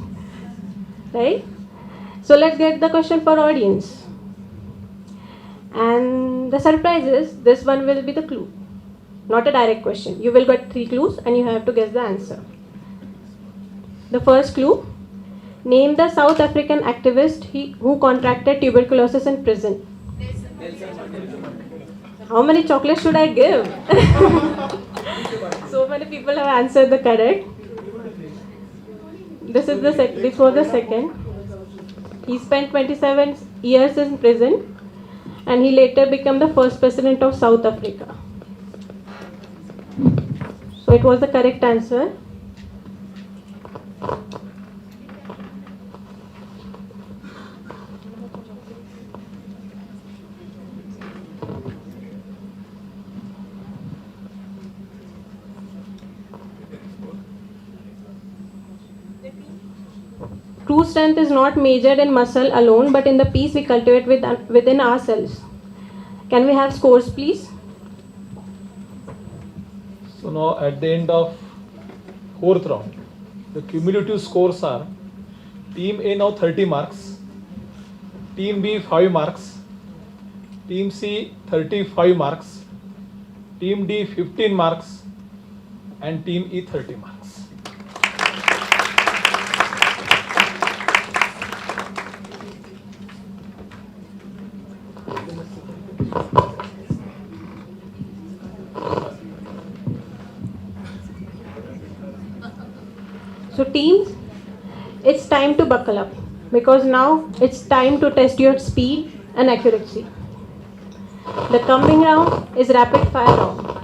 right? So let's get the question for audience. And the surprise is, this one will be the clue, not a direct question. You will get 3 clues and you have to guess the answer. The first clue, name the South African activist who contracted tuberculosis in prison. How many chocolates should I give? So many people have answered the correct. This was the second. He spent 27 years in prison and he later became the first president of South Africa. So it was the correct answer. True strength is not measured in muscle alone, but in the peace we cultivate within ourselves. Can we have scores, please? So now at the end of 4th round, the cumulative scores are Team A now 30 marks, Team B 5 marks, Team C 35 marks, Team D 15 marks, and Team E 30 marks. So teams, it's time to buckle up because now it's time to test your speed and accuracy. The coming round is rapid fire round.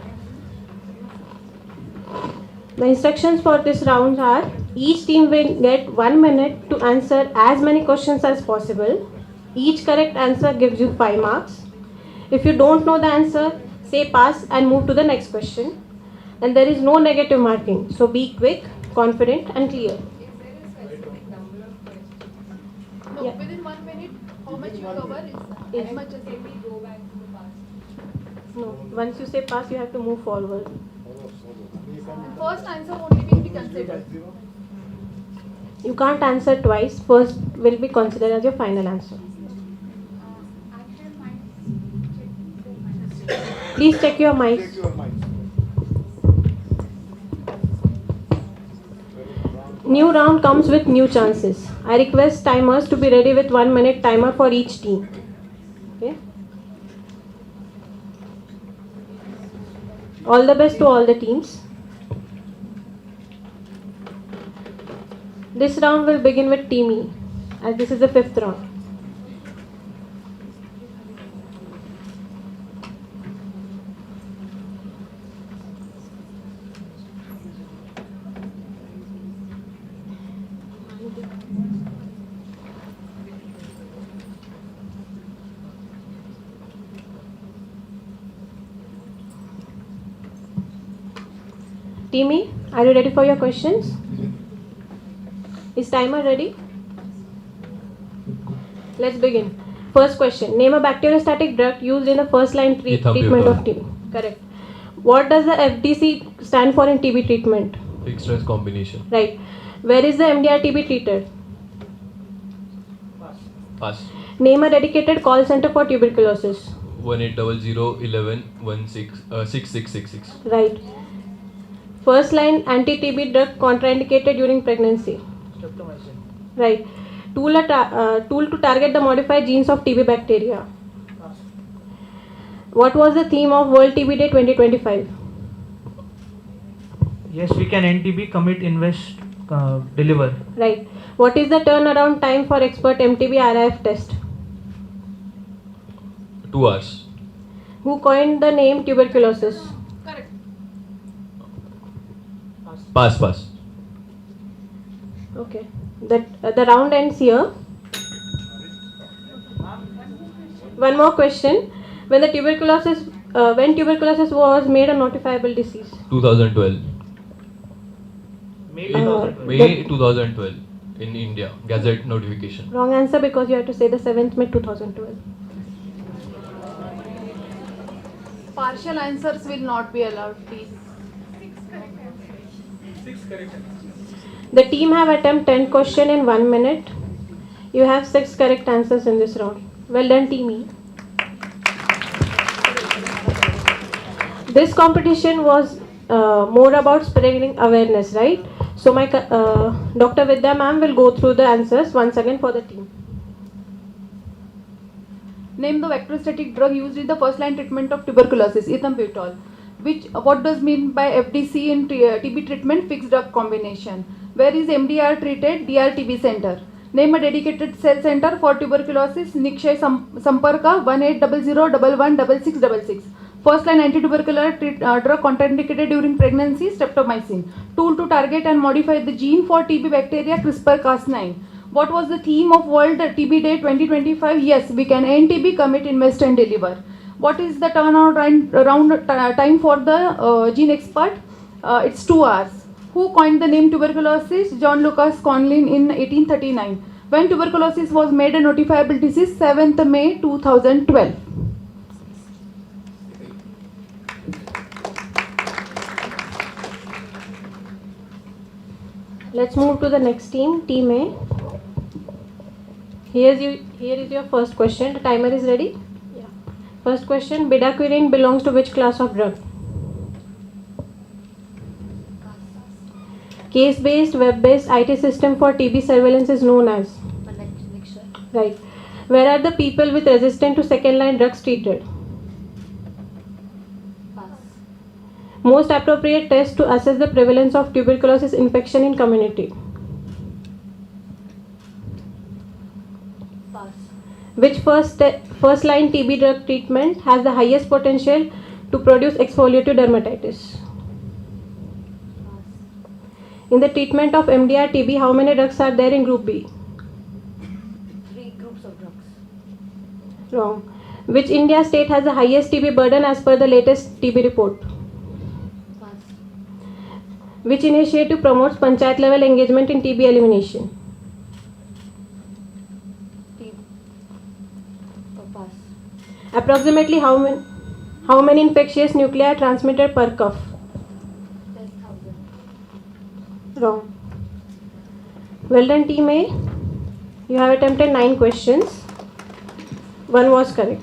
The instructions for this round are, each team will get 1 minute to answer as many questions as possible. Each correct answer gives you 5 marks. If you don't know the answer, say pass and move to the next question. And there is no negative marking, so be quick, confident and clear. No, Yeah. within 1 minute, how much you cover is as much as we go back to the past. No, once you say pass, you have to move forward. And first answer only will be considered. You can't answer twice. First will be considered as your final answer. Please check your mics. New round comes with new chances. I request timers to be ready with 1 minute timer for each team. Okay. All the best to all the teams. This round will begin with Team E, as this is the 5th round. Team E, are you ready for your questions? Is timer ready? Let's begin. First question. Name a bacteriostatic drug used in the first line treatment of TB. Correct. What does the FDC stand for in TB treatment? Fixed dose combination. Right. Where is the MDR TB treated? Pass. Name a dedicated call center for tuberculosis. 1800116666. Right. First line anti-TB drug contraindicated during pregnancy. Right. Tool to target the modified genes of TB bacteria. What was the theme of World TB Day 2025? Yes, we can end TB, commit, invest, deliver. Right. What is the turnaround time for expert MTB RIF test? 2 hours. Who coined the name tuberculosis? Pass. Okay. The round ends here. One more question. When tuberculosis was made a notifiable disease? 2012. Uh, May 2012 in India. Gazette notification. Wrong answer, because you have to say the 7th May 2012. Partial answers will not be allowed, please. 6 correct answers. The team have attempted 10 questions in 1 minute. You have 6 correct answers in this round. Well done, team E. This competition was more about spreading awareness, right? So my Dr. Vidya ma'am will go through the answers once again for the team. Name the vectostatic drug used in the first line treatment of tuberculosis, ethambutol. What does mean by FDC in TB treatment? Fixed drug combination. Where is MDR treated? DR TB center. Name a dedicated cell center for tuberculosis. Nikshay Samparka 1800116666. First line anti-tubercular drug contraindicated during pregnancy, streptomycin. Tool to target and modify the gene for TB bacteria, CRISPR-Cas9. What was the theme of World TB Day 2025? Yes, we can end TB, commit, invest and deliver. What is the turnaround time for the gene expert? It's 2 hours. Who coined the name tuberculosis? John Lucas Conlin in 1839. When tuberculosis was made a notifiable disease? 7th May 2012. Let's move to the next team, Team A. Here is your first question. The timer is ready? Yeah. First question, bedaquiline belongs to which class of drug? Case-based, web-based IT system for TB surveillance is known as? Right. Where are the people with resistance to second-line drugs treated? Most appropriate test to assess the prevalence of tuberculosis infection in community? Which first-line TB drug treatment has the highest potential to produce exfoliative dermatitis? In the treatment of MDR TB, how many drugs are there in Group B? 3 groups of drugs. Wrong. Which India state has the highest TB burden as per the latest TB report? Which initiative promotes panchayat level engagement in TB elimination? Approximately how many infectious nuclei are transmitted per cough? 10,000. Wrong. Well done, Team A. You have attempted 9 questions. 1 was correct.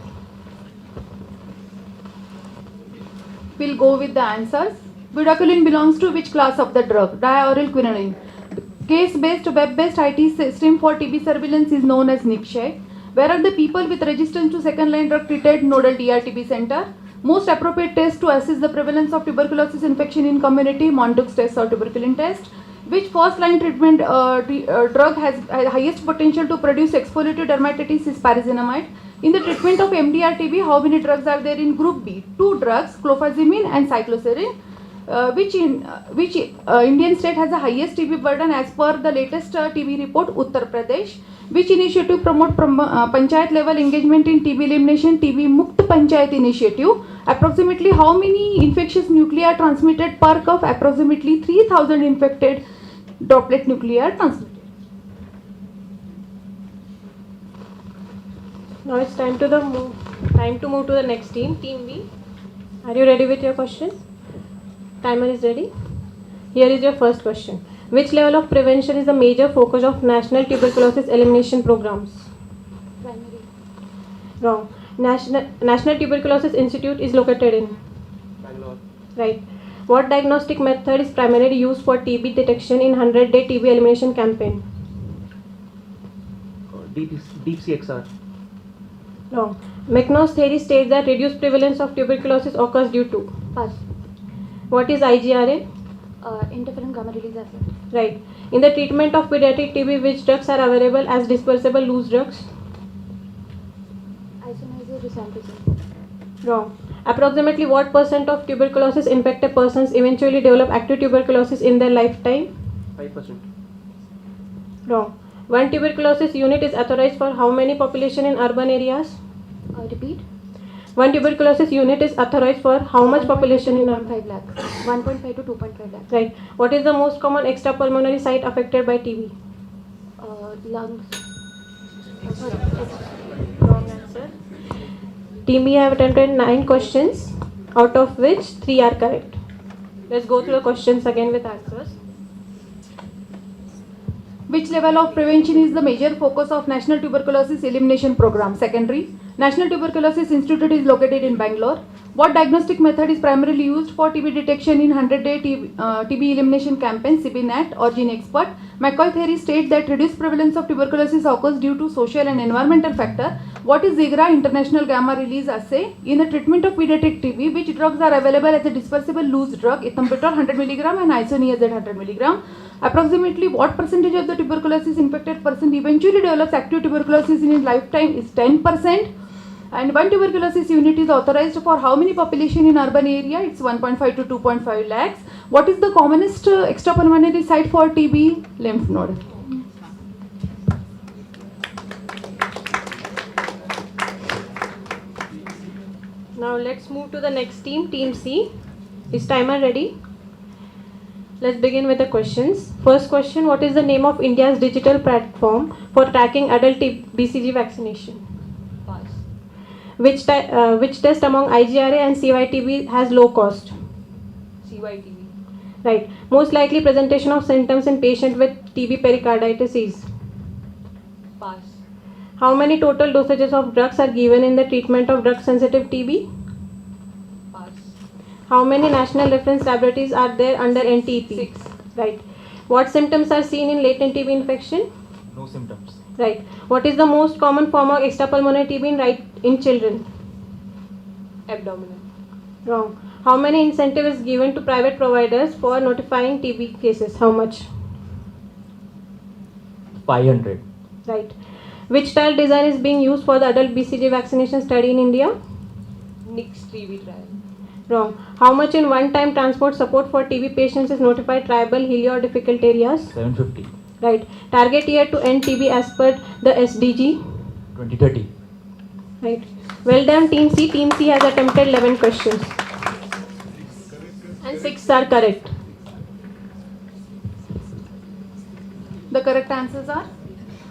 We'll go with the answers. Bedaquiline belongs to which class of the drug? Diauryl quinoline. Case-based, web-based IT system for TB surveillance is known as Nikshay. Where are the people with resistance to second-line drug treated? Nodal DRTB center. Most appropriate test to assess the prevalence of tuberculosis infection in community? Montague's test or tuberculin test. Which first-line treatment drug has highest potential to produce exfoliative dermatitis? Is pyrazinamide. In the treatment of MDR TB, how many drugs are there in Group B? 2 drugs, clofazimine and cycloserine. Which Indian state has the highest TB burden as per the latest TB report? Uttar Pradesh. Which initiative promote panchayat level engagement in TB elimination? TB Mukt Panchayat initiative. Approximately how many infectious nuclei are transmitted per cough? Approximately 3,000 infected droplet nuclei are transmitted. Now it's time to move to the next team, Team B. Are you ready with your question? Timer is ready. Here is your first question. Which level of prevention is the major focus of national tuberculosis elimination programs? Primary. Wrong. National Tuberculosis Institute is located in? Bangalore. Right. What diagnostic method is primarily used for TB detection in 100-day TB elimination campaign? Deep CXR. Wrong. McNaugh's theory states that reduced prevalence of tuberculosis occurs due to. Pass. What is IGRA? Interferon gamma release acid. Right. In the treatment of pediatric TB, which drugs are available as dispersible loose drugs? Isoniazid rifampicin. Wrong. Approximately what percent of tuberculosis infected persons eventually develop active tuberculosis in their lifetime? 5%. Wrong. One tuberculosis unit is authorized for how many population in urban areas? Repeat. One tuberculosis unit is authorized for how much population in urban? 1.5 lakh. 1.5 to 2.5 lakh. Right. What is the most common extrapulmonary site affected by TB? Lungs. Wrong answer. Team B have attempted 9 questions, out of which 3 are correct. Let's go through the questions again with answers. Which level of prevention is the major focus of National Tuberculosis Elimination Program? Secondary. National Tuberculosis Institute is located in Bangalore. What diagnostic method is primarily used for TB detection in 100-day TB elimination campaign, CBNAT or Gene Expert? McCoy theory states that reduced prevalence of tuberculosis occurs due to social and environmental factor. What is ZIGRA, International Gamma Release Assay? In the treatment of pediatric TB, which drugs are available as a dispersible loose drug? Ethambutol 100 mg and isoniazid 100 mg. Approximately what percentage of the tuberculosis infected person eventually develops active tuberculosis in his lifetime is 10%. And one tuberculosis unit is authorized for how many population in urban area? It's 1.5 to 2.5 lakhs. What is the commonest extrapulmonary site for TB? Lymph node. Now let's move to the next team, Team C. Is timer ready? Let's begin with the questions. First question, what is the name of India's digital platform for tracking adult BCG vaccination? Pass. Which test among IGRA and CYTB has low cost? CYTV. Right. Most likely presentation of symptoms in patient with TB pericarditis is? Pass. How many total dosages of drugs are given in the treatment of drug-sensitive TB? Pass. How many national reference laboratories are there under NTP? 6. Right. What symptoms are seen in latent TB infection? No symptoms. Right. What is the most common form of extrapulmonary TB in children? Abdominal. Wrong. How many incentive is given to private providers for notifying TB cases? How much? 500. Right. Which trial design is being used for the adult BCG vaccination study in India? Nix TB trial. Wrong. How much in one-time transport support for TB patients is notified tribal, hilly or difficult areas? 750. Right. Target year to end TB as per the SDG? 2030. Right. Well done, Team C. Team C has attempted 11 questions. And 6 are correct. The correct answers are: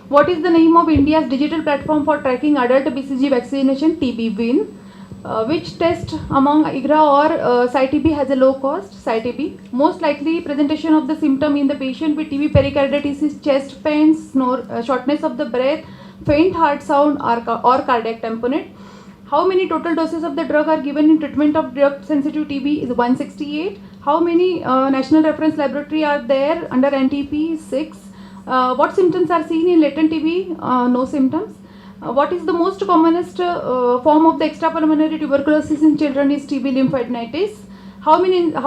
what is the name of India's digital platform for tracking adult BCG vaccination, TB Win? Which test among IGRA or CYTB has a low cost? CYTB. Most likely presentation of the symptom in the patient with TB pericarditis is chest pain, shortness of the breath, faint heart sound or cardiac tamponade. How many total doses of the drug are given in treatment of drug-sensitive TB is 168. How many national reference laboratory are there under NTP? 6. What symptoms are seen in latent TB? No symptoms. What is the most commonest form of the extrapulmonary tuberculosis in children is TB lymphadenitis. How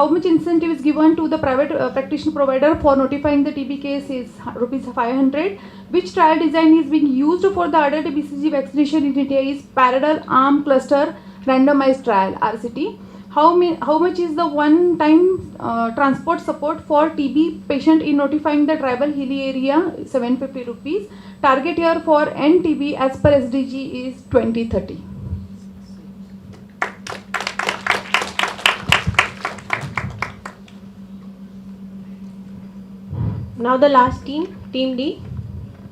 much incentive is given to the private practitioner provider for notifying the TB case is rupees 500. Which trial design is being used for the adult BCG vaccination in India is parallel arm cluster randomized trial, RCT. How much is the one-time transport support for TB patient in notifying the tribal hilly area? 750 rupees. Target year for NTB as per SDG is 2030. Now the last team, Team D.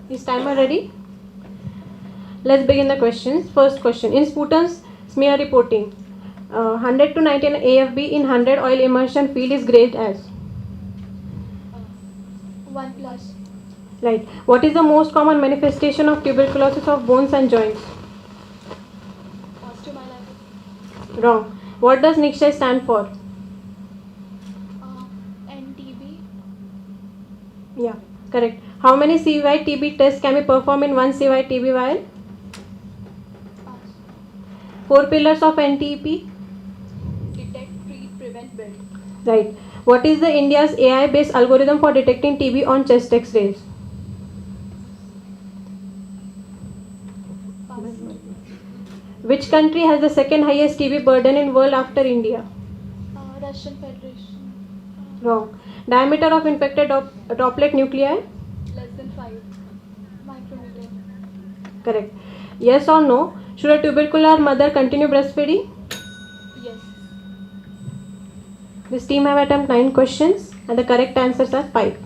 Is timer ready? Let's begin the questions. First question. In sputum smear reporting, 100 to 19 AFB in 100 oil immersion field is graded as? 1+. Right. What is the most common manifestation of tuberculosis of bones and joints? Osteomyelitis. Wrong. What does NICSHA stand for? NTB. Yeah, correct. How many CY TB tests can be performed in one CY TB vial? Pass. Four pillars of NTP. Detect, treat, prevent, build. Right. What is the India's AI-based algorithm for detecting TB on chest X-rays? Which country has the second highest TB burden in world after India? Russian Federation. Wrong. Diameter of infected droplet nuclei? Less than 5 micrometer. Correct. Yes or no? Should a tubercular mother continue breastfeeding? Yes. This team have attempted 9 questions and the correct answers are 5.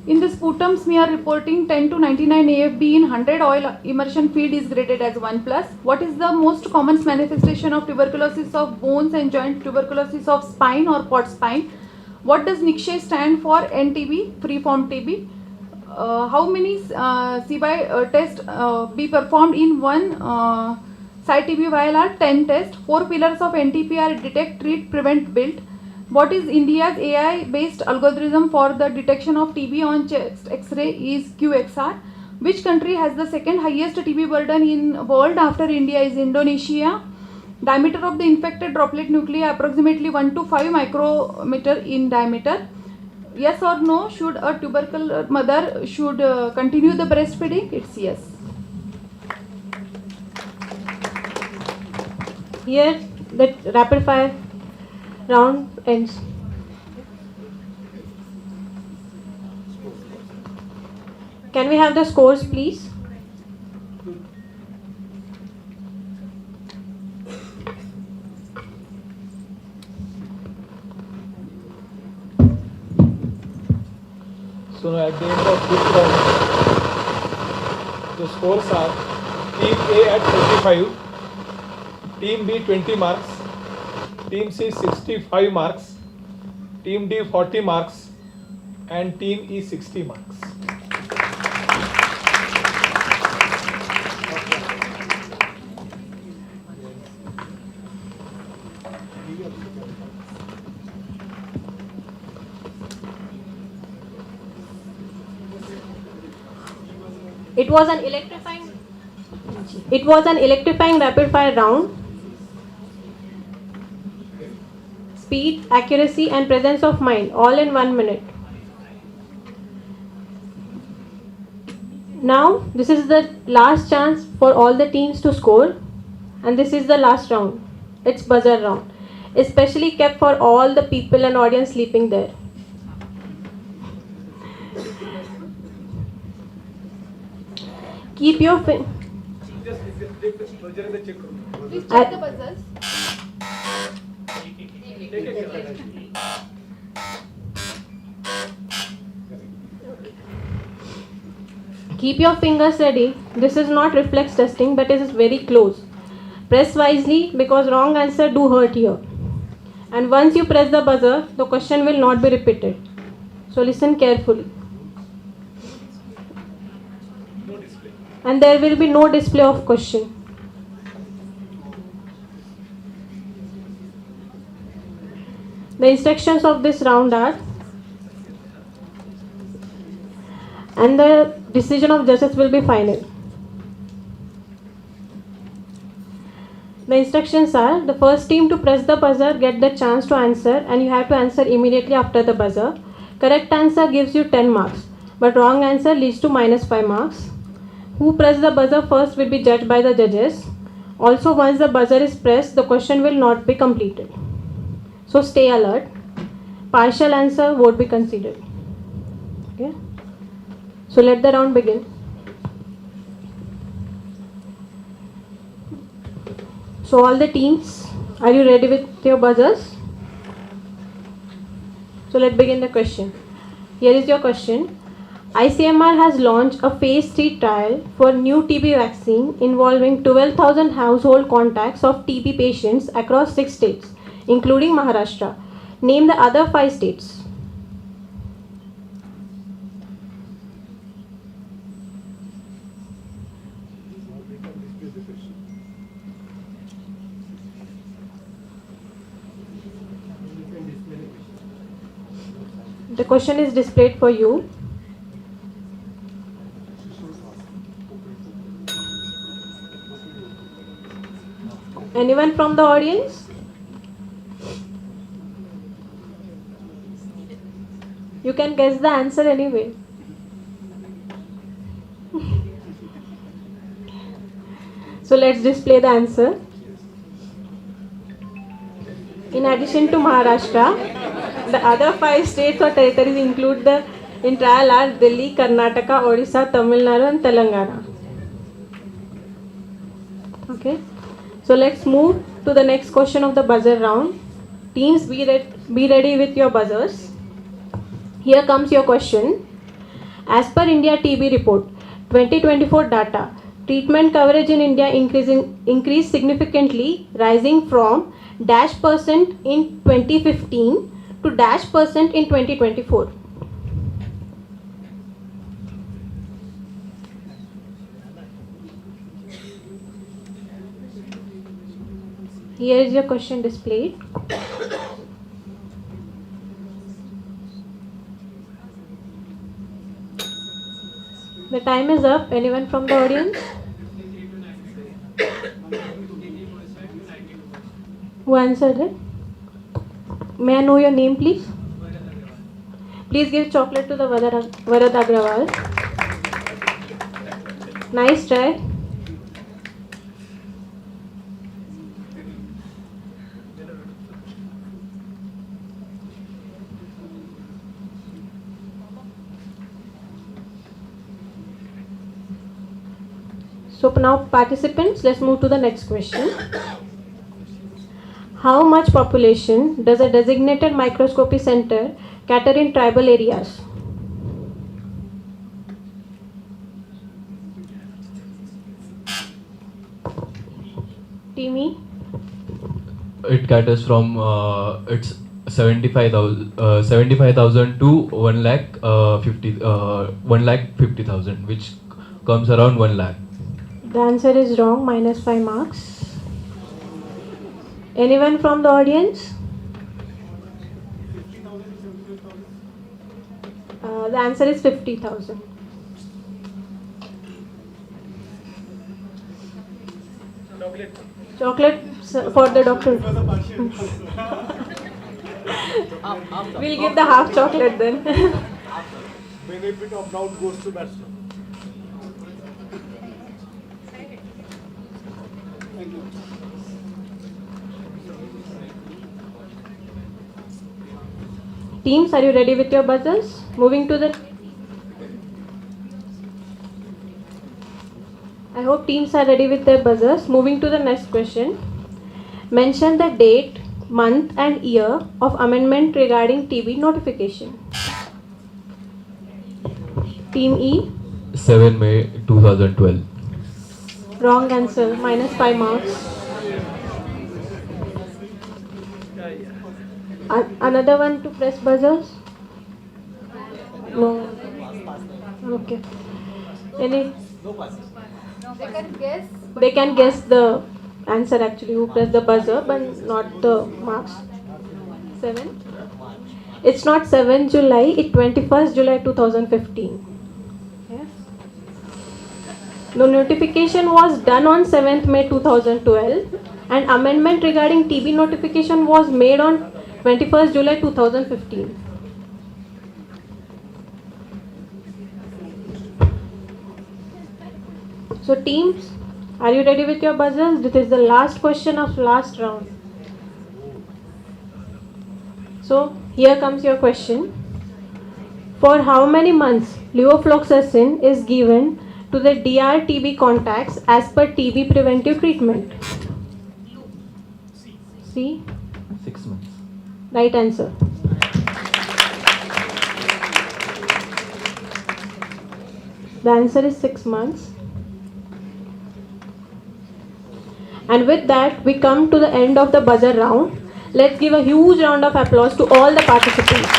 In the sputum smear reporting 10 to 99 AFB in 100 oil immersion feed is graded as 1+. What is the most common manifestation of tuberculosis of bones and joint, tuberculosis of spine or pod spine? What does NICSHE stand for? NTB, free-form TB. How many CBI tests be performed in one site TB vial are 10 tests. 4 pillars of NTP are detect, treat, prevent, build. What is India's AI-based algorithm for the detection of TB on chest X-ray is QXR. Which country has the second highest TB burden in world after India is Indonesia. Diameter of the infected droplet nuclei approximately 1 to 5 micrometer in diameter. Yes or no, should a tubercular mother should continue the breastfeeding? It's yes. Here the rapid fire round ends. Can we have the scores, please? So now at the end of this round, the scores are Team A at 35, Team B 20 marks, Team C 65 marks, Team D 40 marks, and Team E 60 marks. It was an electrifying rapid fire round. Speed, accuracy and presence of mind all in 1 minute. Now this is the last chance for all the teams to score, and this is the last round. It's buzzer round, especially kept for all the people and audience sleeping there. Keep your Please check the buzzers. Keep your fingers ready. This is not reflex testing, but it is very close. Press wisely because wrong answer do hurt here. And once you press the buzzer, the question will not be repeated. So listen carefully. And there will be no display of question. The instructions of this round are, and the decision of judges will be final. The instructions are, the first team to press the buzzer get the chance to answer, and you have to answer immediately after the buzzer. Correct answer gives you 10 marks, but wrong answer leads to -5 marks. Who pressed the buzzer first will be judged by the judges. Also, once the buzzer is pressed, the question will not be completed. So stay alert. Partial answer won't be considered. Okay. So let the round begin. So all the teams, are you ready with your buzzers? So let's begin the question. Here is your question. ICMR has launched a phase 3 trial for new TB vaccine involving 12,000 household contacts of TB patients across 6 states, including Maharashtra. Name the other 5 states. The question is displayed for you. Anyone from the audience? You can guess the answer anyway. So let's display the answer. In addition to Maharashtra, the other 5 states or territories include in trial are Delhi, Karnataka, Odisha, Tamil Nadu and Telangana. Okay. So let's move to the next question of the buzzer round. Teams, be ready with your buzzers. Here comes your question. As per India TB report 2024 data, treatment coverage in India increased significantly, rising from -% in 2015 to -% in 2024. Here is your question displayed. The time is up. Anyone from the audience? Who answered it? May I know your name, please? Please give chocolate to the Varad Agrawal. Nice try. So now participants, let's move to the next question. How much population does a designated microscopy center cater in tribal areas? Timmy? It caters from it's 75,000 to 1,50,000, which comes around 1 lakh. The answer is wrong, -5 marks. Anyone from the audience? The answer is 50,000. Chocolate for the doctor. We'll give the half chocolate then. Benefit of doubt goes to batsman. Thank you. Teams, are you ready with your buzzers? Moving to the... I hope teams are ready with their buzzers. Moving to the next question. Mention the date, month and year of amendment regarding TB notification. Team E. 7 May 2012. Wrong answer, -5 marks. Another one to press buzzers? No. Okay. Any? They can guess. They can guess the answer actually who pressed the buzzer, but not the marks. 7? It's not 7 July, it's 21st July 2015. Yes. The notification was done on 7th May 2012 and amendment regarding TB notification was made on 21st July 2015. So teams, are you ready with your buzzers? This is the last question of last round. So here comes your question. For how many months levofloxacin is given to the DR-TB contacts as per TB preventive treatment? C? 6 months. Right answer. The answer is 6 months. And with that, we come to the end of the buzzer round. Let's give a huge round of applause to all the participants.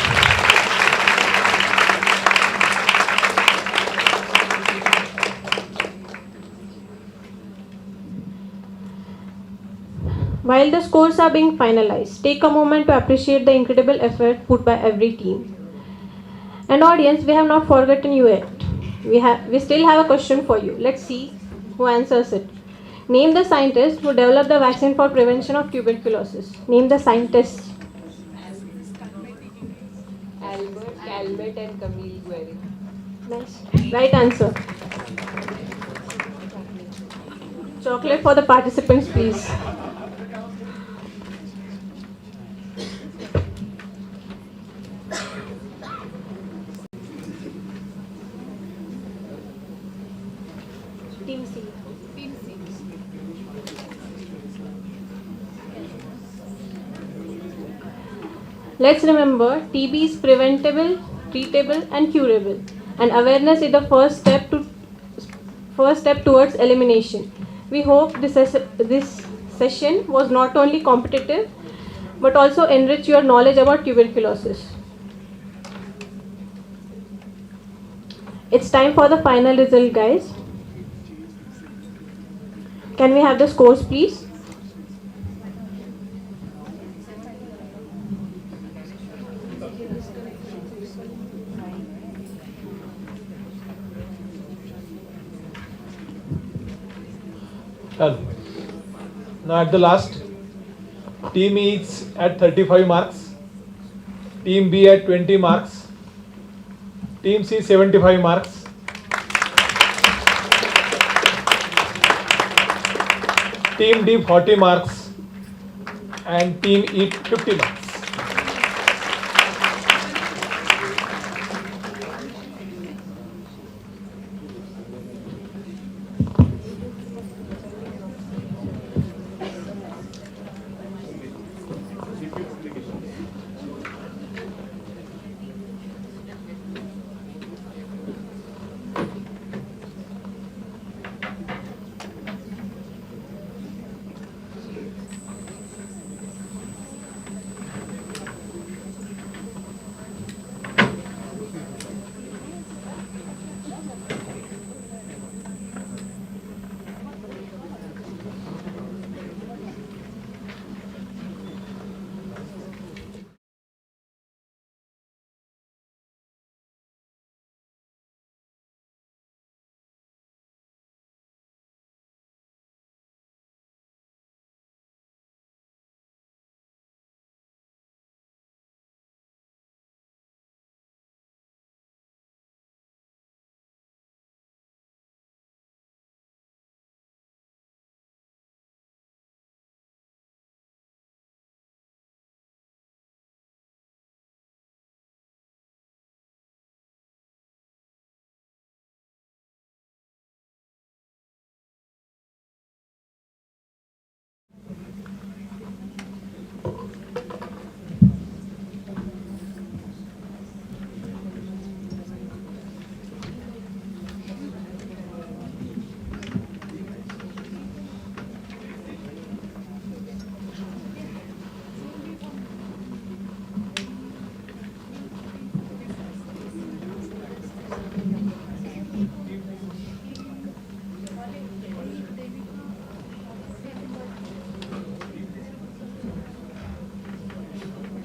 While the scores are being finalized, take a moment to appreciate the incredible effort put by every team. And audience, we have not forgotten you yet. We still have a question for you. Let's see who answers it. Name the scientist who developed the vaccine for prevention of tuberculosis. Name the scientists. Albert, Calmet, and Camille Guerin. Nice. Right answer. Chocolate for the participants, please. Team C. Let's remember, TB is preventable, treatable, and curable, and awareness is the first step towards elimination. We hope this session was not only competitive, but also enrich your knowledge about tuberculosis. It's time for the final result, guys. Can we have the scores, please? Well, now at the last, team E is at 35 marks, team B at 20 marks, team C 75 marks, team D 40 marks, and team E 50 marks.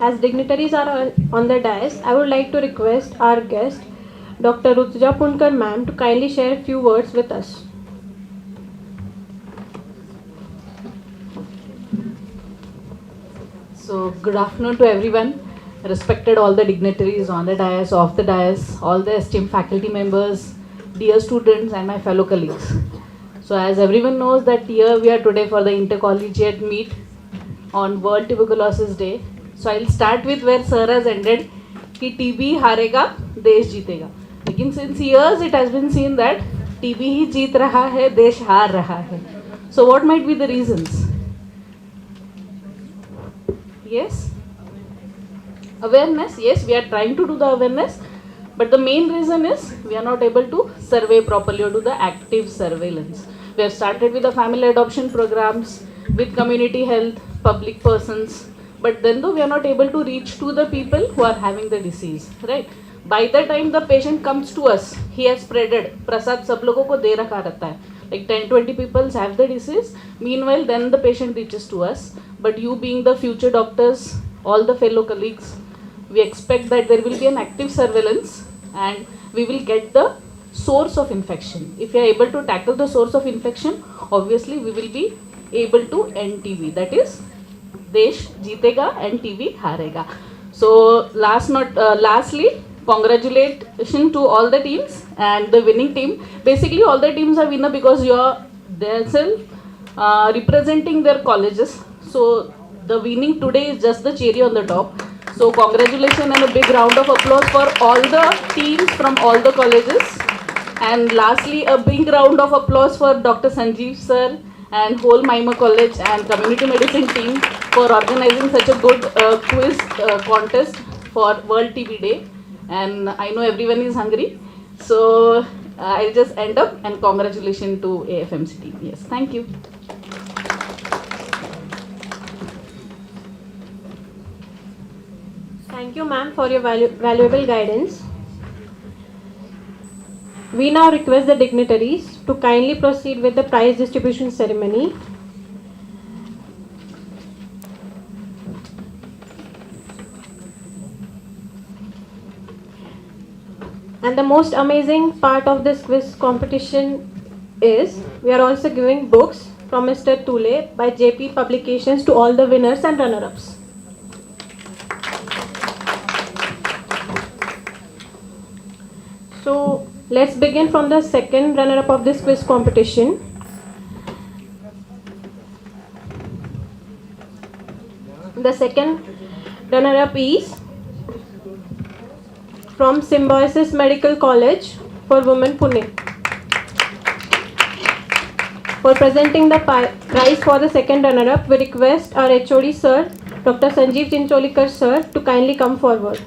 As dignitaries are on the dais, I would like to request our guest, Dr. Rutuja Punkar ma'am, to kindly share a few words with us. So, good afternoon to everyone. Respected all the dignitaries on the dais, off the dais, all the esteemed faculty members, dear students, and my fellow colleagues. So, as everyone knows that here we are today for the Intercollegiate meet on World Tuberculosis Day. So I'll start with where sir has ended कि TB हारेगा देश जीतेगा. लेकिन since years it has been seen that TB ही जीत रहा है, देश हार रहा है. So what might be the reasons? Yes, awareness. Yes, we are trying to do the awareness, but the main reason is we are not able to survey properly or do the active surveillance. We have started with the family adoption programs, with community health, public persons. But then though we are not able to reach to the people who are having the disease, right? By the time the patient comes to us, he has spreaded. Prasad sab logo ko de rakha rehta hai. Like 10-20 people have the disease. Meanwhile, then the patient reaches to us. But you being the future doctors, all the fellow colleagues, we expect that there will be an active surveillance and we will get the source of infection. If you are able to tackle the source of infection, obviously we will be able to end TB. That is, देश जीतेगा and TB हारेगा. So lastly, congratulations to all the teams and the winning team. Basically, all the teams are winner because you are themselves representing their colleges. So the winning today is just the cherry on the top. So congratulations and a big round of applause for all the teams from all the colleges. And lastly, a big round of applause for Dr. Sanjeev sir and whole Maima College and community medicine team for organizing such a good quiz contest for World TB Day. And I know everyone is hungry. So I'll just end up and congratulations to AFMC team. Yes, thank you. Thank you, ma'am, for your valuable guidance. We now request the dignitaries to kindly proceed with the prize distribution ceremony. And the most amazing part of this quiz competition is we are also giving books from Mr. Tule by JP Publications to all the winners and runner-ups. So let's begin from the second runner-up of this quiz competition. The second runner-up is from Symbiosis Medical College for Women, Pune. For presenting the prize for the second runner-up, we request our HOD sir, Dr. Sanjeev Chincholikar sir, to kindly come forward.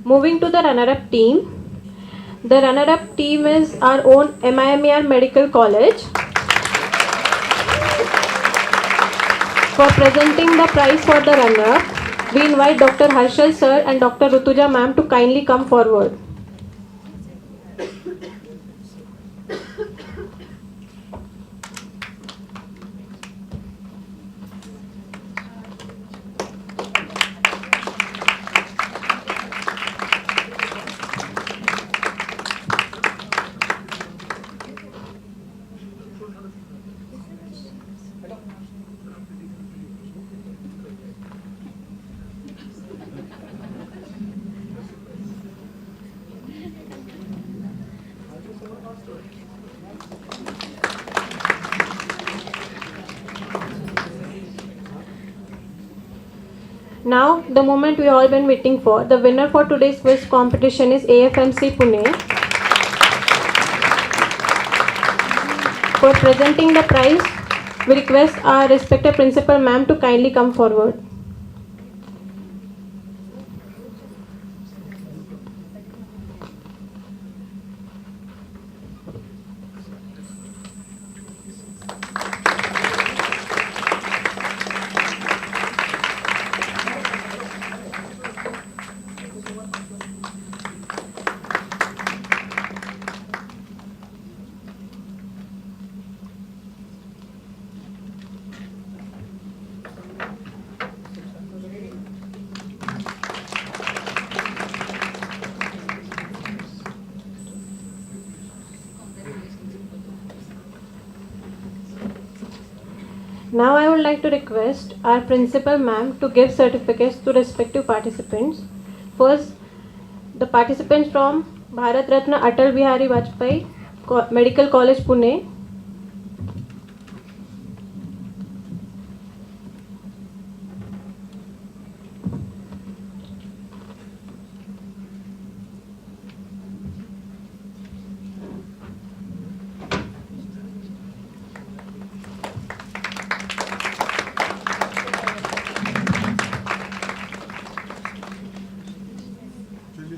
Moving to the runner-up team. The runner-up team is our own MIMER Medical College. For presenting the prize for the runner-up, we invite Dr. Harshal sir and Dr. Rutuja ma'am to kindly come forward. Now, the moment we all been waiting for. The winner for today's quiz competition is AFMC Pune. For presenting the prize, we request our respected principal ma'am to kindly come forward. Now I would like to request our principal ma'am to give certificates to respective participants. First, the participants from Bharat Ratna Atal Bihari Vajpayee Medical College Pune.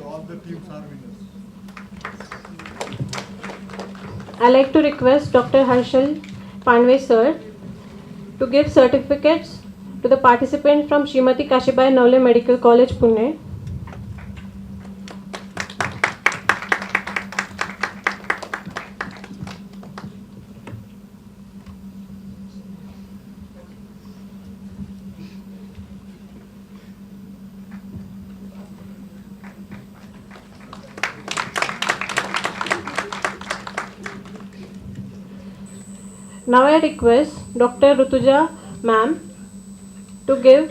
All the teams are winners. I like to request Dr. Harshal Pandwe sir to give certificates to the participants from Srimati Kashibai Navle Medical College Pune. Now I request Dr. Rutuja ma'am to give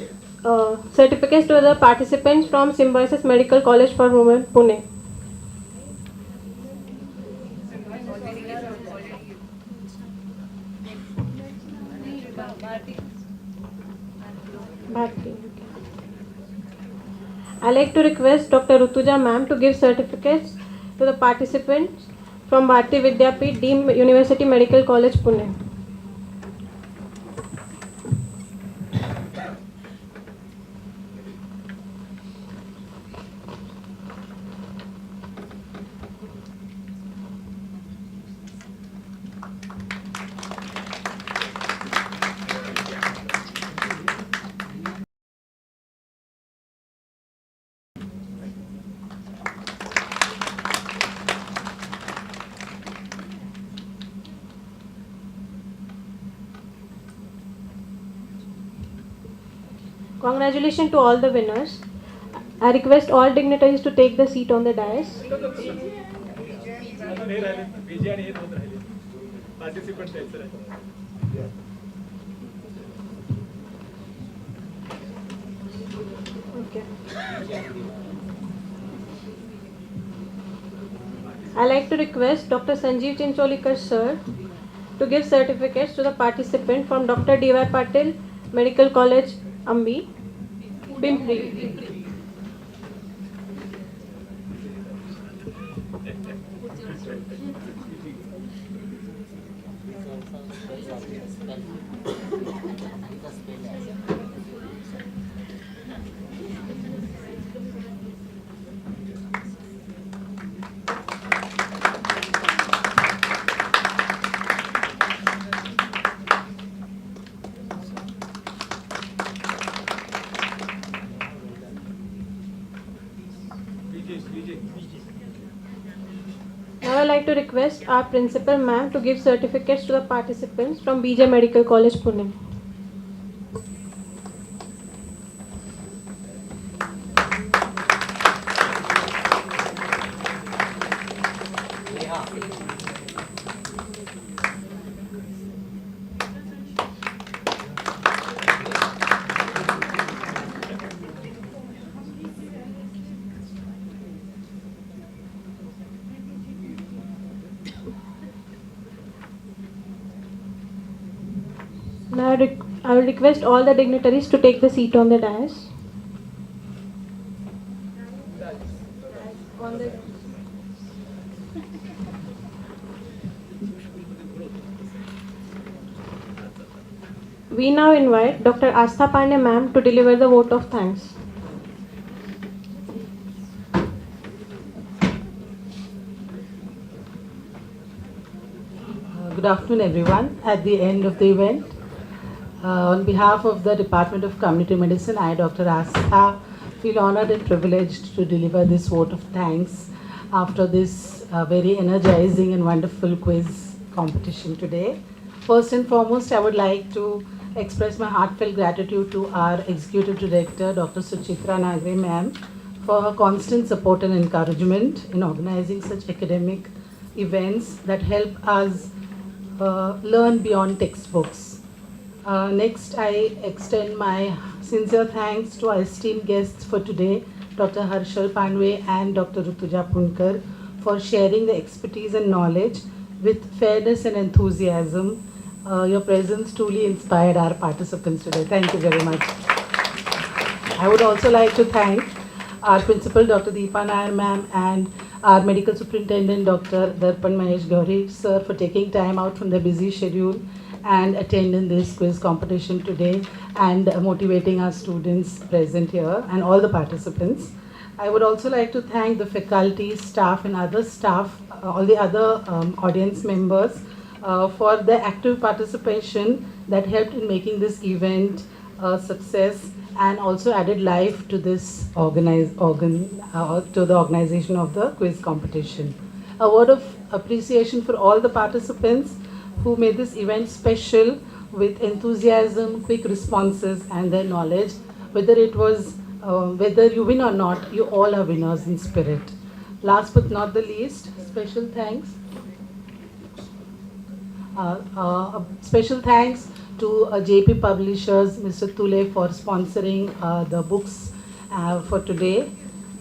certificates to the participants from Symbiosis Medical College for Women, Pune. Bharti. I like to request Dr. Rutuja ma'am to give certificates to the participants from Bharti Vidyapeeth Deemed University Medical College, Pune. Congratulations to all the winners. I request all dignitaries to take the seat on the dais. Okay. I like to request Dr. Sanjeev Chincholikar sir to give certificates to the participant from Dr. D.Y. Patil Medical College, Ambi, Pimpri. Now I like to request our principal ma'am to give certificates to the participants from BJ Medical College, Pune. Now I will request all the dignitaries to take the seat on the dais. We now invite Dr. Astha Pandey ma'am to deliver the vote of thanks. Good afternoon, everyone. At the end of the event, on behalf of the Department of Community Medicine, I, Dr. Astha, feel honored and privileged to deliver this vote of thanks after this very energizing and wonderful quiz competition today. First and foremost, I would like to express my heartfelt gratitude to our Executive Director, Dr. Suchitra Nagre ma'am, for her constant support and encouragement in organizing such academic events that help us learn beyond textbooks. Next, I extend my sincere thanks to our esteemed guests for today, Dr. Harshal Pandwe and Dr. Rutuja Punkar, for sharing the expertise and knowledge with fairness and enthusiasm. Your presence truly inspired our participants today. Thank you very much. I would also like to thank our principal, Dr. Deepa Nair ma'am, and our medical superintendent, Dr. Darpan Mahesh Gauri sir, for taking time out from their busy schedule and attending this quiz competition today and motivating our students present here and all the participants. I would also like to thank the faculty, staff and other staff, all the other audience members for their active participation that helped in making this event a success and also added life to this to the organization of the quiz competition. A word of appreciation for all the participants who made this event special with enthusiasm, quick responses and their knowledge. Whether you win or not, you all are winners in spirit. Last but not the least, special thanks. Special thanks to JP Publishers, Mr. Tule, for sponsoring the books for today,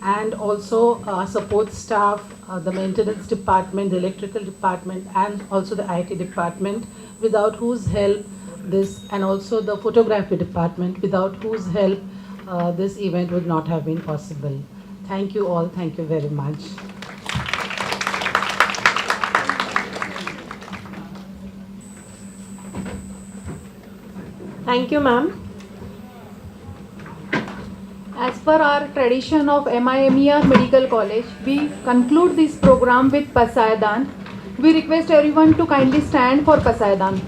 and also support staff, the maintenance department, the electrical department, and also the IT department, without whose help and also the photography department, without whose help this event would not have been possible. Thank you all. Thank you very much. Thank you, ma'am. As per our tradition of MIMER Medical College, we conclude this program with Pasaidan. We request everyone to kindly stand for Pasaidan.